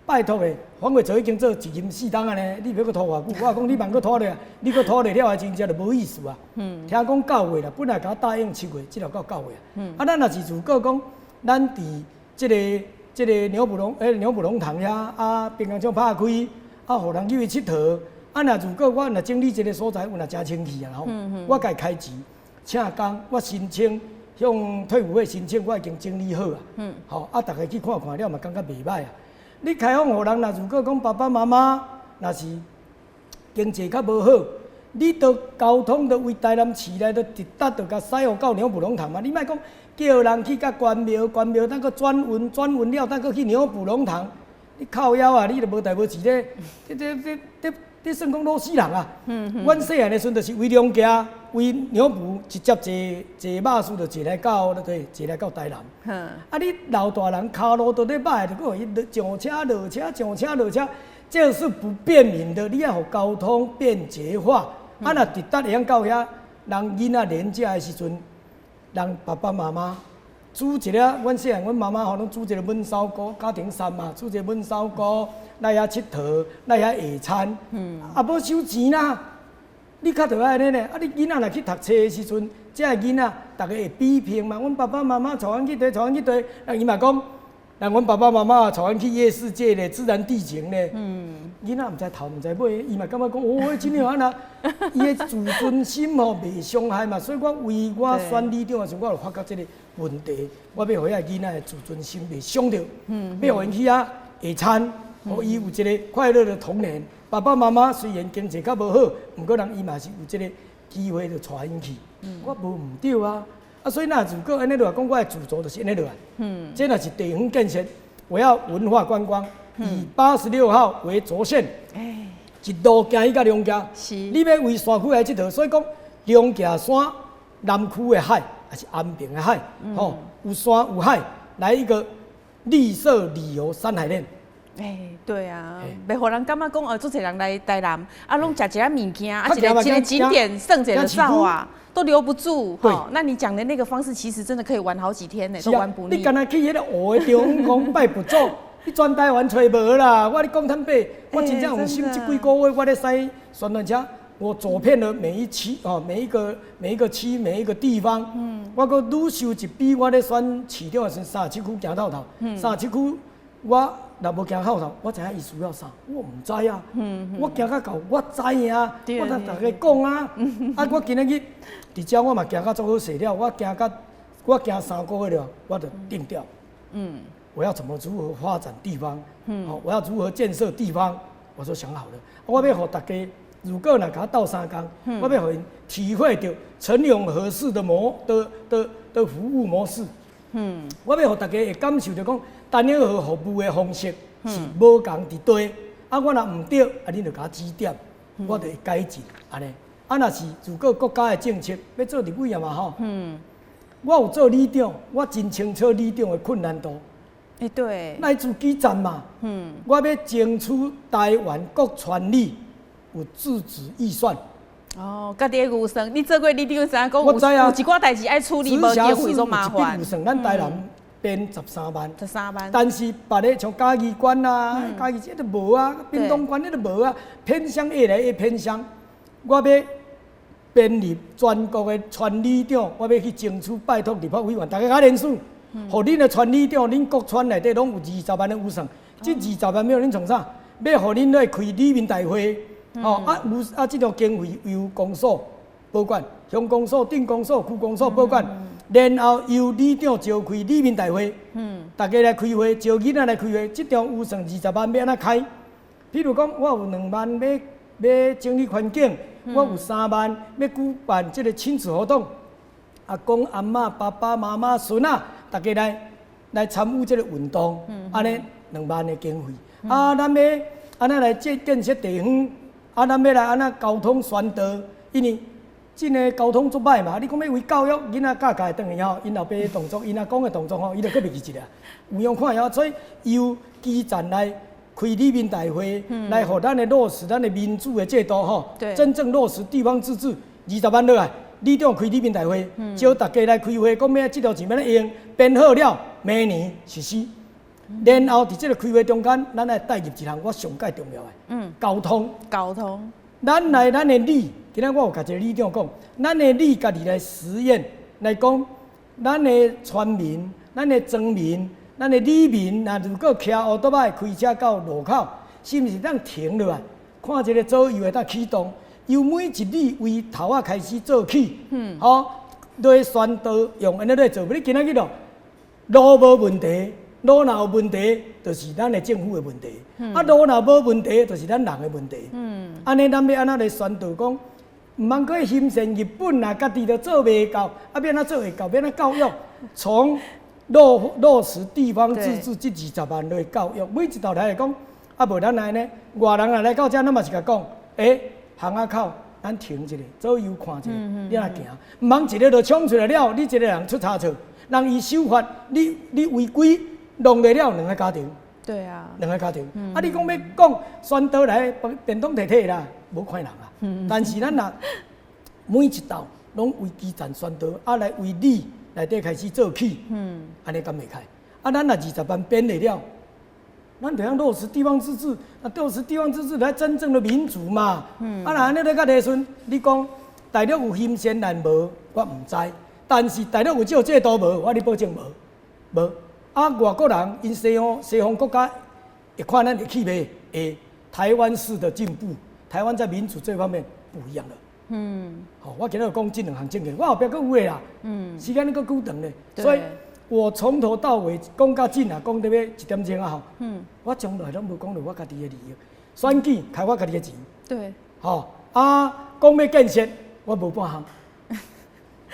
拜托诶，黄伟哲已经做一任4当啊呢，你要搁拖偌久？我讲你慢搁拖咧，你搁拖咧了啊，真正就无意思啊。听讲9月啦，本来甲我答应7月，即条到9月。啊，咱若是如果讲咱伫这个鸟埔龙塘遐啊，兵工厂拍开，啊，互人去佚佗。啊，如果我整理一个所在，有真清气啊吼，我该开钱请工，我申请向退伍会申请，我已经整理好啊。好，大家去看看了嘛，感觉袂歹啊。你开放互人啦，如果讲爸爸妈妈若是经济较无好，你到交通到为台南市内，到直达到甲驶互到鸟埔龙塘嘛。你莫讲叫人去甲关庙，关庙等个转运了，等个去鸟埔龙塘，你靠腰啊！你都无代无志咧，这算讲老死人啊！阮细汉的时阵，就是为娘家、为鸟埔直接坐马术就坐来到台南。啊，你老大人骹路都咧歹，就讲伊上车落车，上车落车，这是不便民的。你要互交通便捷化。啊，若直达会晓到遐，人囡仔年假的时阵，人爸爸妈妈煮一个，阮细汉阮妈妈吼，拢煮一个焖烧锅，家庭餐嘛，煮一个焖烧锅。来遐佚佗，来遐下餐，啊，无收钱啦。你较着爱安尼呢？啊，你囡仔若去读册的时阵，这囡仔大家会比拼嘛。阮爸爸妈妈带阮去佗，伊嘛讲，阮爸爸妈妈带阮去夜世界咧，自然地形咧。囡仔毋知头毋知尾，伊嘛感觉讲，哦，真好啊！伊的自尊心吼袂伤害嘛，所以我为我选理长的时候，我就发觉这个问题，我要互遐囡仔的自尊心袂伤着，要互因去遐下餐。互伊有一个快乐的童年。爸爸妈妈虽然经济较无好，毋过人伊嘛是有这个机会就带因去。我无毋对啊。啊，所以那如果安尼落来讲，我的主轴就是安尼落来。这若是地方建设，我要文化观光，以86号为轴线，一路行去到龙家。你要为山区来佚佗，所以讲龙家山南区的海，还是安平的海，有山有海，来一个绿色旅游山海链。对啊，袂互人感觉讲做侪人来台南，啊，拢食一下物件，啊，一个景点剩者的照啊，都留不住。那你讲的那个方式，其实真的可以玩好几天呢，都玩不腻。你敢若去迄个湖的地方讲拜佛祖，你全台湾找无啦。我你讲坦白，我真正用心，这几个月我咧驶宣传车，我走遍了每一区每一个区每一个地方。我搁愈收一笔，我咧选市长的时，37区行透透，37区我。若无行后头，我知影伊需要啥，我毋知啊。我行到到，我知影，我同大家讲啊。啊，我今日去，伫遮我嘛行到足好势了。我行3个月了，我就定调。我要怎么如何发展地方？我要如何建设地方？我都想好了。我要互大家，如果若甲斗3工，我要互因体会到陈永和式的服务模式。我要互大家会感受到讲。单永和服务的方式是无共伫对，啊，我若毋对，啊，恁就甲我指点，我就会改进，安尼。啊，若是如果国家的政策要做立委啊嘛吼，我有做里长，我真清楚里长的困难度。对，来自基站嘛，我要争取台湾各村里有自治预算。家己的预算，你做过里长知影讲有一寡代志爱处理，无经费都麻烦。预算，咱台南。编13万，13万，但是别个像嘉义县啊，嘉义这都无啊，屏东县这都无啊，偏乡越来越偏乡。我要编入全国的村里长，我要去争取拜托立法委员，大家加人数，互恁的村里长，恁各村内底拢有20万的预算，这20万要恁从啥？要互恁来开里民大会，这条经费由公所保管，乡公所、镇公所、区公所保管。然后由里长召开里民大会，大家来开会，召囡仔来开会。这条预算20万要安怎开？譬如讲，我有2万要整理环境，我有3万要举办这个亲子活动，阿公阿嬷、爸爸妈妈、孙仔，大家来参与这个运动，安尼2万的经费。咱要安怎来建设地方？咱要来安怎交通宣导？因为真个交通足歹嘛！你讲要为教育囡仔教会转去吼，因后爸的动作，因阿公的动作吼，伊就搁袂记一个。有样看样，所以由基站来开里民大会，来互咱的落实咱的民主的制度吼，真正落实地方自治，20万落来，里长开里民大会，招大家来开会，讲要这条钱要怎用，编好了，明年实施。然后伫这个开会中间，咱来带入一项我上介重要的，交通。咱的里。今仔我有甲一个里长讲，咱的里家己来实验来讲，咱的村民、咱的庄民、咱的里民，那如果骑奥多摆开车到路口，是毋是咱停落来，看一个左右的当启动，由每一里为头开始做起，落宣导用安尼来做，你今仔日咯，路无问题，路若有问题，就是咱的政府的问题。路若无问题，就是咱人的问题。安尼咱要安怎来宣导讲？唔通去欣赏日本啊，家己都做袂到，要安怎做会到？要安怎教育？从落实地方自治这20万类教育，每一道来讲，无咱来呢，外人来到遮，咱嘛是甲讲，巷仔口咱停一下，左右看一下，你若行，唔通一个就冲出来了，你一个人出差错，人伊守法，你违规，弄袂了两个家庭。对啊，两个家庭。你讲要讲宣导来便当摕摕啦，无看人啊。但是咱若每一道拢为基层宣导，来为你内底开始做起，安尼敢袂开？咱若20万编得了，咱就要落实地方自治，落实地方自治才真正的民主嘛。若安尼咧，甲内顺，你讲大陆有新鲜人无？我唔知，但是大陆有这制度无？我你保证无。外国人因西方国家会看咱会起袂？会台湾式的进步，台湾在民主这方面不一样了。我今日讲这两项证件，我后壁佫有诶啦。时间佫久长咧，所以我从头到尾讲到尽啊，讲到要1点钟啊吼。我从来拢无讲到我家己诶利益，选举开我家己诶钱。对。讲要建设，我无半项。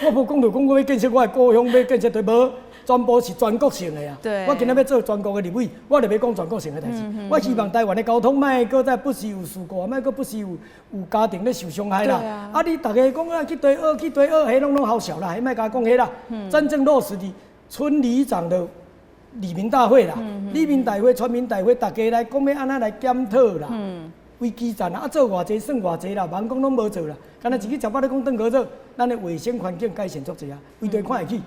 我无讲到讲我要建设我诶故乡，要建设对无。全部是全国性的啊！我今仔要做全国的立委，我就要讲全国性的代志。我希望台湾的交通莫搁再不时有事故，莫搁不时有家庭咧受伤害啦。你大家讲去对二，迄拢好笑啦，迄莫甲讲迄啦。真正落实的村里长的里民大会啦，里民大会、全民大会，大家来讲要安怎来检讨啦。为基层啊，做偌济算偌济啦，忙讲拢无做啦。干那一日10八咧讲转过做，咱的卫生环境改善足济啊，规地看会起。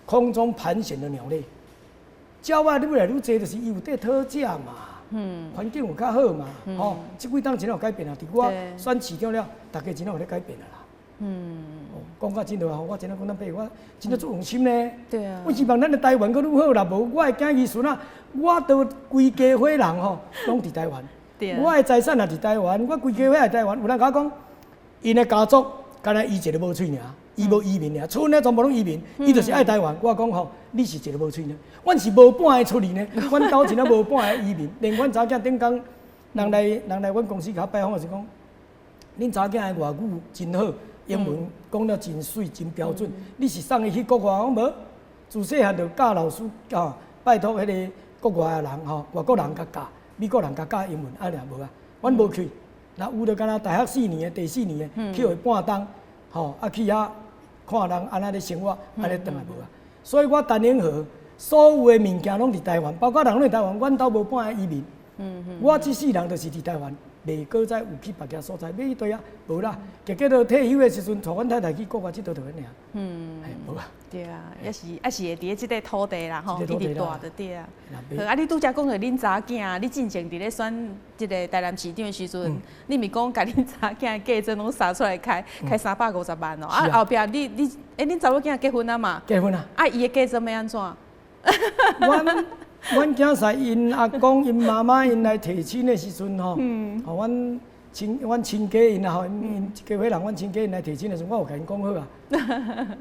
空中盘旋的鸟类，鸟啊，愈来愈侪，就是伊有在讨价嘛，环境有较好嘛，这几当真有改变啊。伫我选市长了，大家真有咧改变啦。讲到真多啊，我真讲咱爸，我真做用心呢。对啊。我希望咱的台湾搁愈好啦，无我的囝儿孙啊，我都规家伙人拢伫台湾。我的财产也伫台湾，我规家伙也台湾。有人甲我讲，因的家族干那伊一个无喙尔。伊无移民尔，村咧全部拢移民，伊就是爱台湾。我讲吼，你是一个无喙呢，阮是无半个出去呢，阮兜真啊无半个移民。连阮查囝顶工，人来阮公司甲我拜访的是讲，恁查囝的外语真好，英文讲了真水真标准。你是送伊去国外？我无，自细汉就教老师拜托迄个国外的人外国人甲教，美国人甲教英文，安尼无啊？阮无去，若有就敢若大学4年的，第4年的去学半冬，去遐。看人安那咧生活，安尼当然无啊。所以我陈永和所有的物件拢伫台湾，包括人拢伫台湾，阮兜无半个移民。我这世人就是伫台湾，袂搁再有去别个所在，要去对啊，无啦。结果到退休的时阵，带阮太太去国外佚佗就安尼啊。无啊。对啊，也是会伫即个土地啦，一直大就对啊。好，你拄则讲到恁查囝，你进前伫咧选即个台南市长的时阵，你咪讲甲恁查囝的嫁妆拢撒出来开350万哦。后壁恁查某囝结婚啊嘛？结婚啊。伊的嫁妆要安怎？阮囝婿因阿公因妈妈因来提亲的时阵阮亲家因因家伙人，阮亲家因来提亲的时阵，我有甲因讲好啊。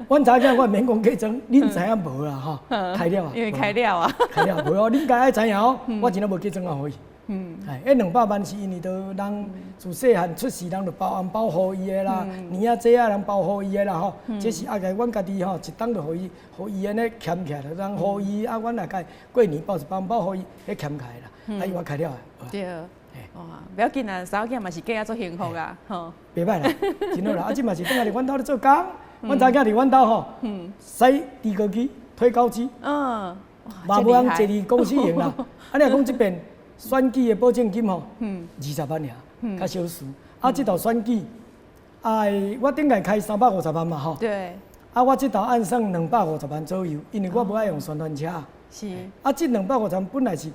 阮查囝我免讲嫁妆，恁知影无啦开了啊。因为开了啊。开了无哦，恁家爱知影哦。我真啊无嫁妆啊，互伊。200万是因为都人自细汉出世，人就包红包互伊的啦，年仔节啊人包互伊的啦这是阿个阮家己一当就互伊安尼欠起来，人互伊阮也甲过年包一包红包互伊，迄欠起来啦。伊我开了啊。对。哇，不要紧啊，查某囝嘛是嫁啊足幸福啊，袂歹啦，真好啦。即嘛是等下伫阮兜咧做工，阮查囝伫阮兜洗低高机、推高机，嘛无人坐伫公司用啦。你若讲即边。选举的保证金20万尔，较小事。这道选举，我顶个开350万嘛对。我这道按算250万左右，因为我无爱用宣传车。是。这250万本来是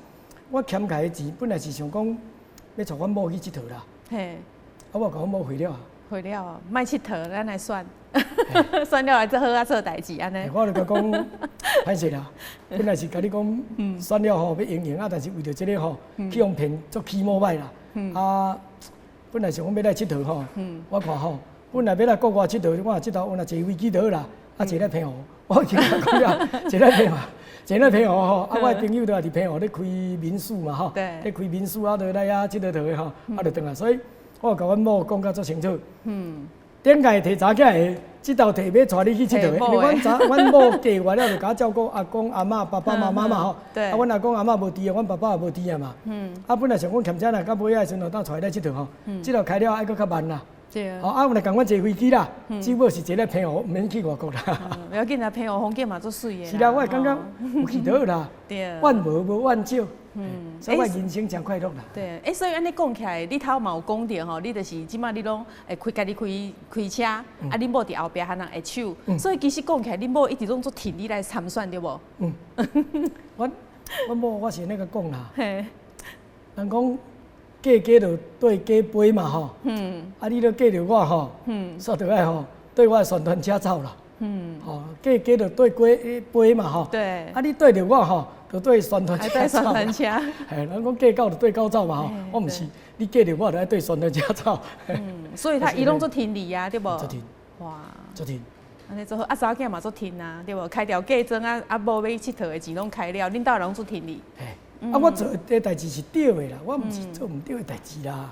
我欠开的钱，本来是想讲要带阮某去佚佗啦。嘿。我甲阮某回了啊。回了啊，莫佚佗，咱来选。选了来做好啊，做代志安尼。我就甲讲，歹势啦。本来是甲你讲，选了要赢赢啊，但是为着这个去用骗做起毛歹啦。本来想讲要来佚佗我看本来要来国外佚佗，我这头我若坐飞机就好啦。啊，坐咧平湖，我今日讲了，坐咧平湖。前咧平湖吼，啊，我朋友都也伫平湖咧开民宿嘛吼，咧开民宿啊，就来啊，佚佗佗的吼，啊，就转来，所以我甲阮某讲甲足清楚。顶届摕查起来，即道摕要带你去佚佗的，因为阮某嫁完了就甲照顾阿公阿嬷、爸爸妈妈嘛吼。啊，阮阿公阿嬷无伫啊，阮爸爸也无伫啊嘛。啊，本来想讲欠债啦，到尾仔时阵，当带来佚佗吼。即道开了爱搁较慢啦。好，啊，我来共阮坐飞机啦，只不过是坐咧平湖，毋免去外国啦。不要紧啦，平湖风景嘛足水的。是啦，我会感觉有去倒啦，怨无怨少，所以我人生真快乐啦。对，所以安尼讲起来，你头嘛有讲到吼，你就是即马你拢会家己开车，啊，恁某伫后壁还人会手，所以其实讲起来，恁某一直拢做挺你来参选对无？我某我是那个讲啦，人讲。嫁就对嫁飞嘛吼，啊你都嫁着我吼，煞着爱吼对我宣传车走啦，吼嫁就对飞嘛吼，啊你对着我吼，就对宣传车走。嘿，人讲嫁狗就对狗走嘛吼，我毋是，你嫁着我就爱对宣传车走。所以他伊拢做听你啊，对无？做听。哇，做听。安尼做好，啊查某囝嘛做听啊，对无？开条嫁妆啊，某要佚佗的钱拢开了，恁兜人做听你。啊，我做的代志是对的啦，我毋是做毋对的代志啦。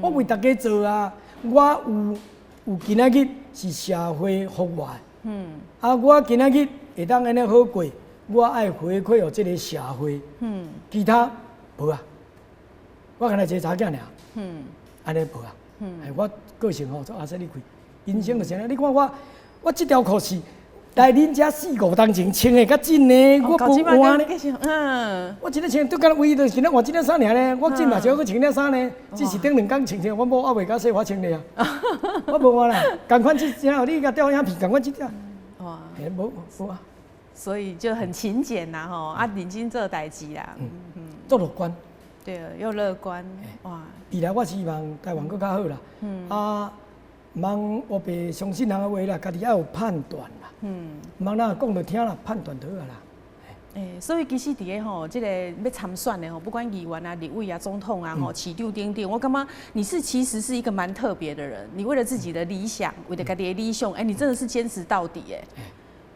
我为大家做啊，我有今仔日是社会服务的。啊，我今仔日会当安尼好过，我爱回馈予这个社会。其他无啊，我干那一个查囝尔。安尼无啊。我个性吼做阿说你开，人生就是安尼。你看我这条裤是。来恁遮4、5当前穿的较紧呢，我无换呢。我今日穿拄敢唯一就是今日换这件衫尔呢，我今嘛少去穿件衫呢，只是顶2天穿，我某还袂到洗我穿的啊。我无换啦，共款这件，你甲吊影片，共款这件。哇，无啊。所以就很勤俭呐吼，啊，认真做代志啦。做乐观。对，又乐观。哇。未来我希望台湾更较好啦。啊，茫我别相信人的话啦，家己要有判断啦。茫人讲着听啦，判断就好啦。所以其实伫个吼，这个要参选的吼，不管议员啊、立委啊、总统啊、吼市长等等，我感觉你其实是一个蛮特别的人。你为了自己的理想，为了家己的理想，你真的是坚持到底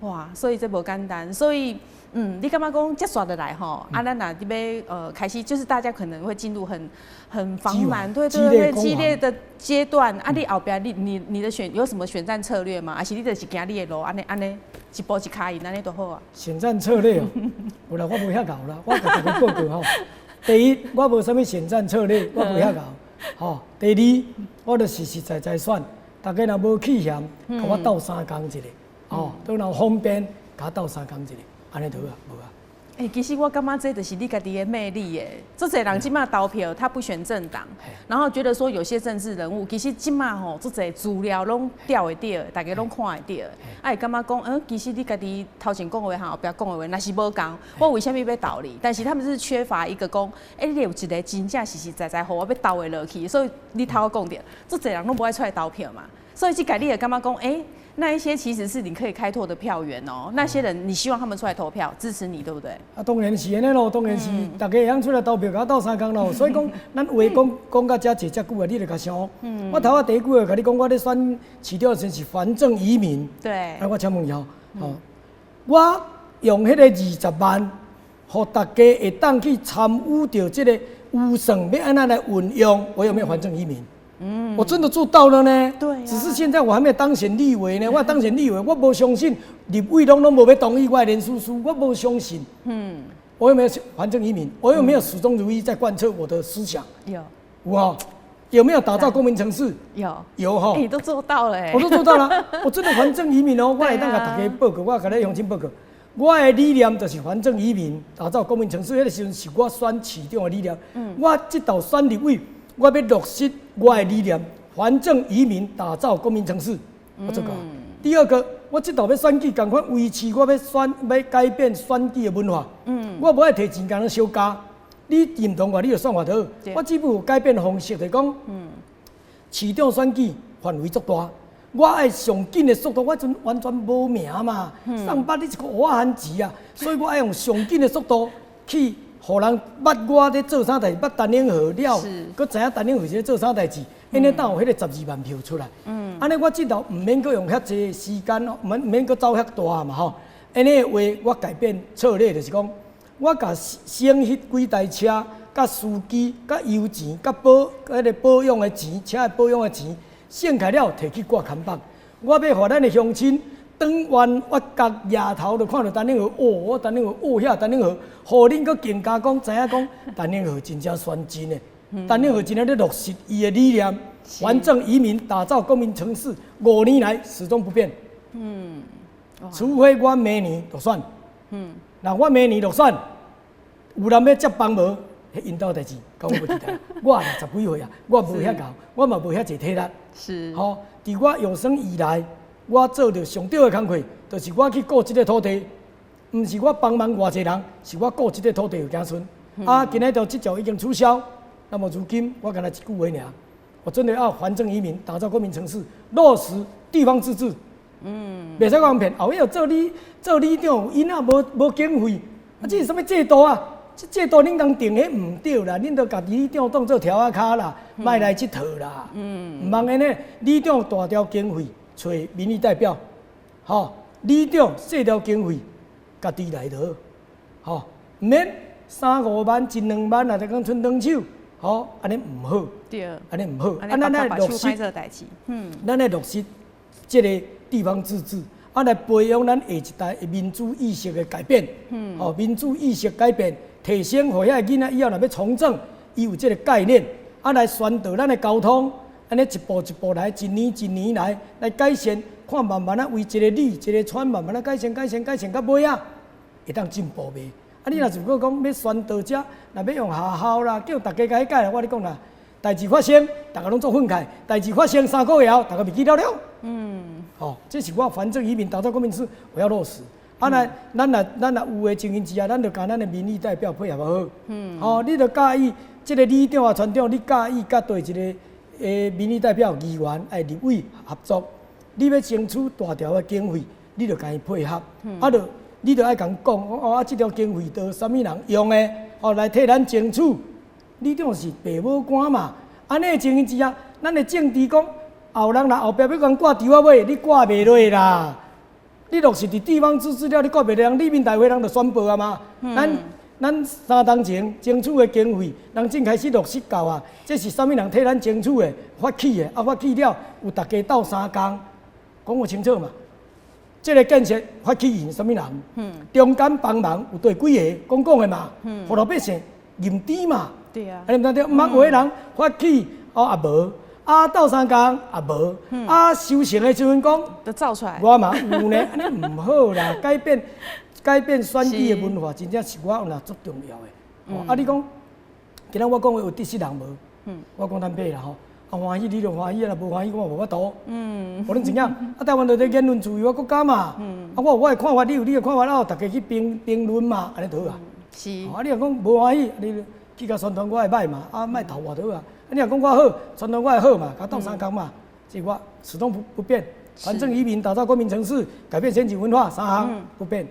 哇！所以这无简单，所以你感觉讲接刷的来吼，啊，咱若伫要开始，就是大家可能会进入很繁忙，对激烈的阶段。啊，你后边你的有什么选战策略吗？还是你就是行你的路，安尼一步一卡印，安尼就好啊？选战策略哦，有啦，我无遐搞啦，我甲大家报告吼。第一，我无啥物选战策略，我无遐搞。吼，第二，我就是实实在选，大家若无气嫌，甲我斗3工一个，哦，都若方便，甲斗3工一个。安尼就好啊，无啊。其实我感觉这就是你家己的魅力耶。这侪人即马投票，他不选政党，然后觉得说有些政治人物，其实即马吼，这侪资料拢调会到，大家拢看会到。会感觉讲，其实你家己头前讲的话，后壁讲的话，那是无共。我为什么要投你？但是他们是缺乏一个讲，你有一个真正实实在在，我要投的落去，所以你头讲着，这侪人拢无爱出来投票嘛。所以即个你也感觉讲，那一些其实是你可以开拓的票源哦。那些人，你希望他们出来投票支持你，对不对？啊，当然是安尼咯，当然是大家会晓出来投票，甲斗3工咯。所以讲，咱话讲到遮坐遮久啊，你著甲想，我头第一句话甲你讲，我咧选市长时是反正移民。对。啊，我请问一下，我用迄个20万，互大家会当去参与到这个预算要安怎来运用，我有没有反正移民？我真的做到了呢。对、只是现在我还没有当选立委呢。我当选立委，我不相信立委拢无要同意我的连署书，我不相信。我有没有反正移民？我有没有始终如一在贯彻我的思想？有。我有没有打造公民城市？有哈。你都做到了。我都做到了。我真的反正移民哦，我会当甲大家报告，我甲你乡亲报告。我的理念就是反正移民，打造公民城市。迄个时阵是我选市长的理念。我这道选立委。我要落实我的理念，反正移民，打造公民城市。我做到。第二个，我这道要选举，赶快维持我要改变选举的文化。我无爱摕钱甲人小加，你认同我，你就选我就好。我只不过改变方式，就是讲，市长选举范围足大，我爱上紧的速度，我阵完全无名嘛。上班你一个我限钱啊，所以我爱用上紧的速度去互人捌我咧做啥代志，捌陈永和了，佮知影陈永和是咧做啥代志，因为等有迄个12万票出来。安尼我即头毋免佮用遐济时间，毋免佮走遐大嘛吼。安尼话我改变策略，就是讲，我甲省迄几台车、甲司机、甲油钱、甲迄个保养的钱、车的保养的钱，省开了摕去挂看板。我要互咱的乡亲。当完我角夜头就看到陈永和，我陈永和，遐陈永和，互恁搁更加讲知影讲，陈永和真正选真的，陈永和真正咧落实伊的理念，完整移民，打造公民城市，5年来始终不变。除非我明年落选，那我明年落选，有人要接帮无，迄因兜代志，跟我无期待。我60几岁啊，我无遐高，我嘛无遐济体力。是，吼，伫我有生以来。我做着上对的工课，就是我去顾这个土地，毋是我帮忙偌济人，是我顾这个土地有子孙。今日条执照已经取消，那么如今我干那一句话尔，我真的要还政移民，打造公民城市，落实地方自治。袂使讲骗，后尾又做里长，因啊无经费，这是什么制度啊？这制度恁共定的唔对啦，恁都家己里长当做条仔卡啦，莫来这套啦。唔通安尼，里长大条经费。找民意代表，吼，里长细条经费，家己来得，吼，唔免3、5万、1、2万啊，就讲剩两手，吼，安尼唔好，对，安尼唔好，咱来落实这代志，咱来落实这个地方自治，来培养咱下一代的民主意识的改变，吼，民主意识改变，提升互遐囡仔以后若要从政，伊有这个概念，来宣导咱的交通。安尼一步一步来，一年一年来改善，看慢慢为一个里一个村慢慢改善，到尾啊会当进步袂？你若如果讲要宣导者，若要用学校啦，叫大家改改，我咧讲啦，代志发生，大家拢做愤慨；代志发生3个月后，大家袂记了。这是我反正移民打造公民室，我要落实。咱若有诶情形之下，咱就甲咱的民意代表配合好。你着介意这个里长啊、村长，你介意甲对一个？民意代表、议员、立委合作，你要争取大条的经费，你就甲伊配合。你就爱甲伊讲，这条经费都啥物人用的，来替咱争取。你这种是爸母官嘛？安尼的情形之下，咱的政治讲，后人后壁要甲挂稻仔尾，你挂袂落啦。你落实伫地方自治了，你挂袂落，人立民大会人就宣布啊嘛。咱3当前争取的经费，人正开始落实到啊，这是啥物人替咱争取的、发起的，发起了有大家斗3工，讲有清楚嘛？这个建设发起是啥物人？中间帮忙有对几个讲的嘛？互老百姓认知嘛？对啊。安尼毋对，毋有的人发起也无，斗3工也无，修成的时阵讲，都造出来。我嘛有呢，安尼毋好啦，改变选举的文化，真正是我有足重要的。你讲，今仔我讲话有得失人无？我讲坦白啦吼，欢喜你就欢喜啦，无欢喜我无法度。无论怎样，台湾就咧言论自由的国家嘛。我有我的看法，你有你的看法，大家去评论嘛，安尼就好啊。是。你若讲无欢喜，你去甲宣传我的歹嘛，莫投我就好啊。你若讲我好，宣传我的好嘛，甲斗3工嘛，这我始终不变。反正移民打造公民城市，改变先进文化，3项不变。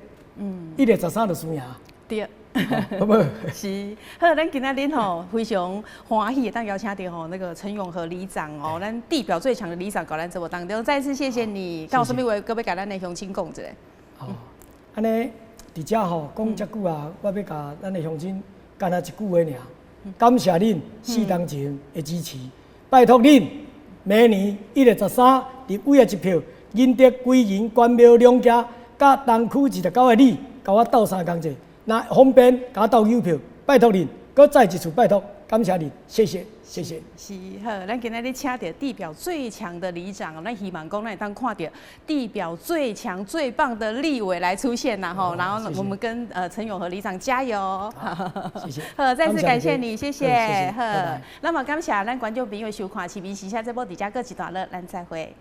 113就输赢。对。好不好？是，好，咱今仔日吼非常欢喜，当邀请到吼那个陈永和里长哦，咱地表最强的里长搞咱节目当中，再次谢谢你。到什么话，搁要甲咱的乡亲讲一下。安尼伫遮吼讲遮久啊，我要甲咱的乡亲干那一句话尔，感谢恁4当前的支持，拜托恁明年1月13日委的一票，赢得归仁、关庙两家，甲东区29个里，甲我斗3工者。那方便，甲我投邮票，拜托您，搁再一次拜托，感谢您，谢谢，谢谢。是好，咱今仔日请到地表最强的里长，咱希望讲咱会当看到地表最强、最棒的立委来出现啦吼。然后我们跟陈永和里长加油。谢谢。好，再次感谢你，谢谢。好，那么感谢咱观众朋友收看《市民时下》这波底下各一段了，咱再会。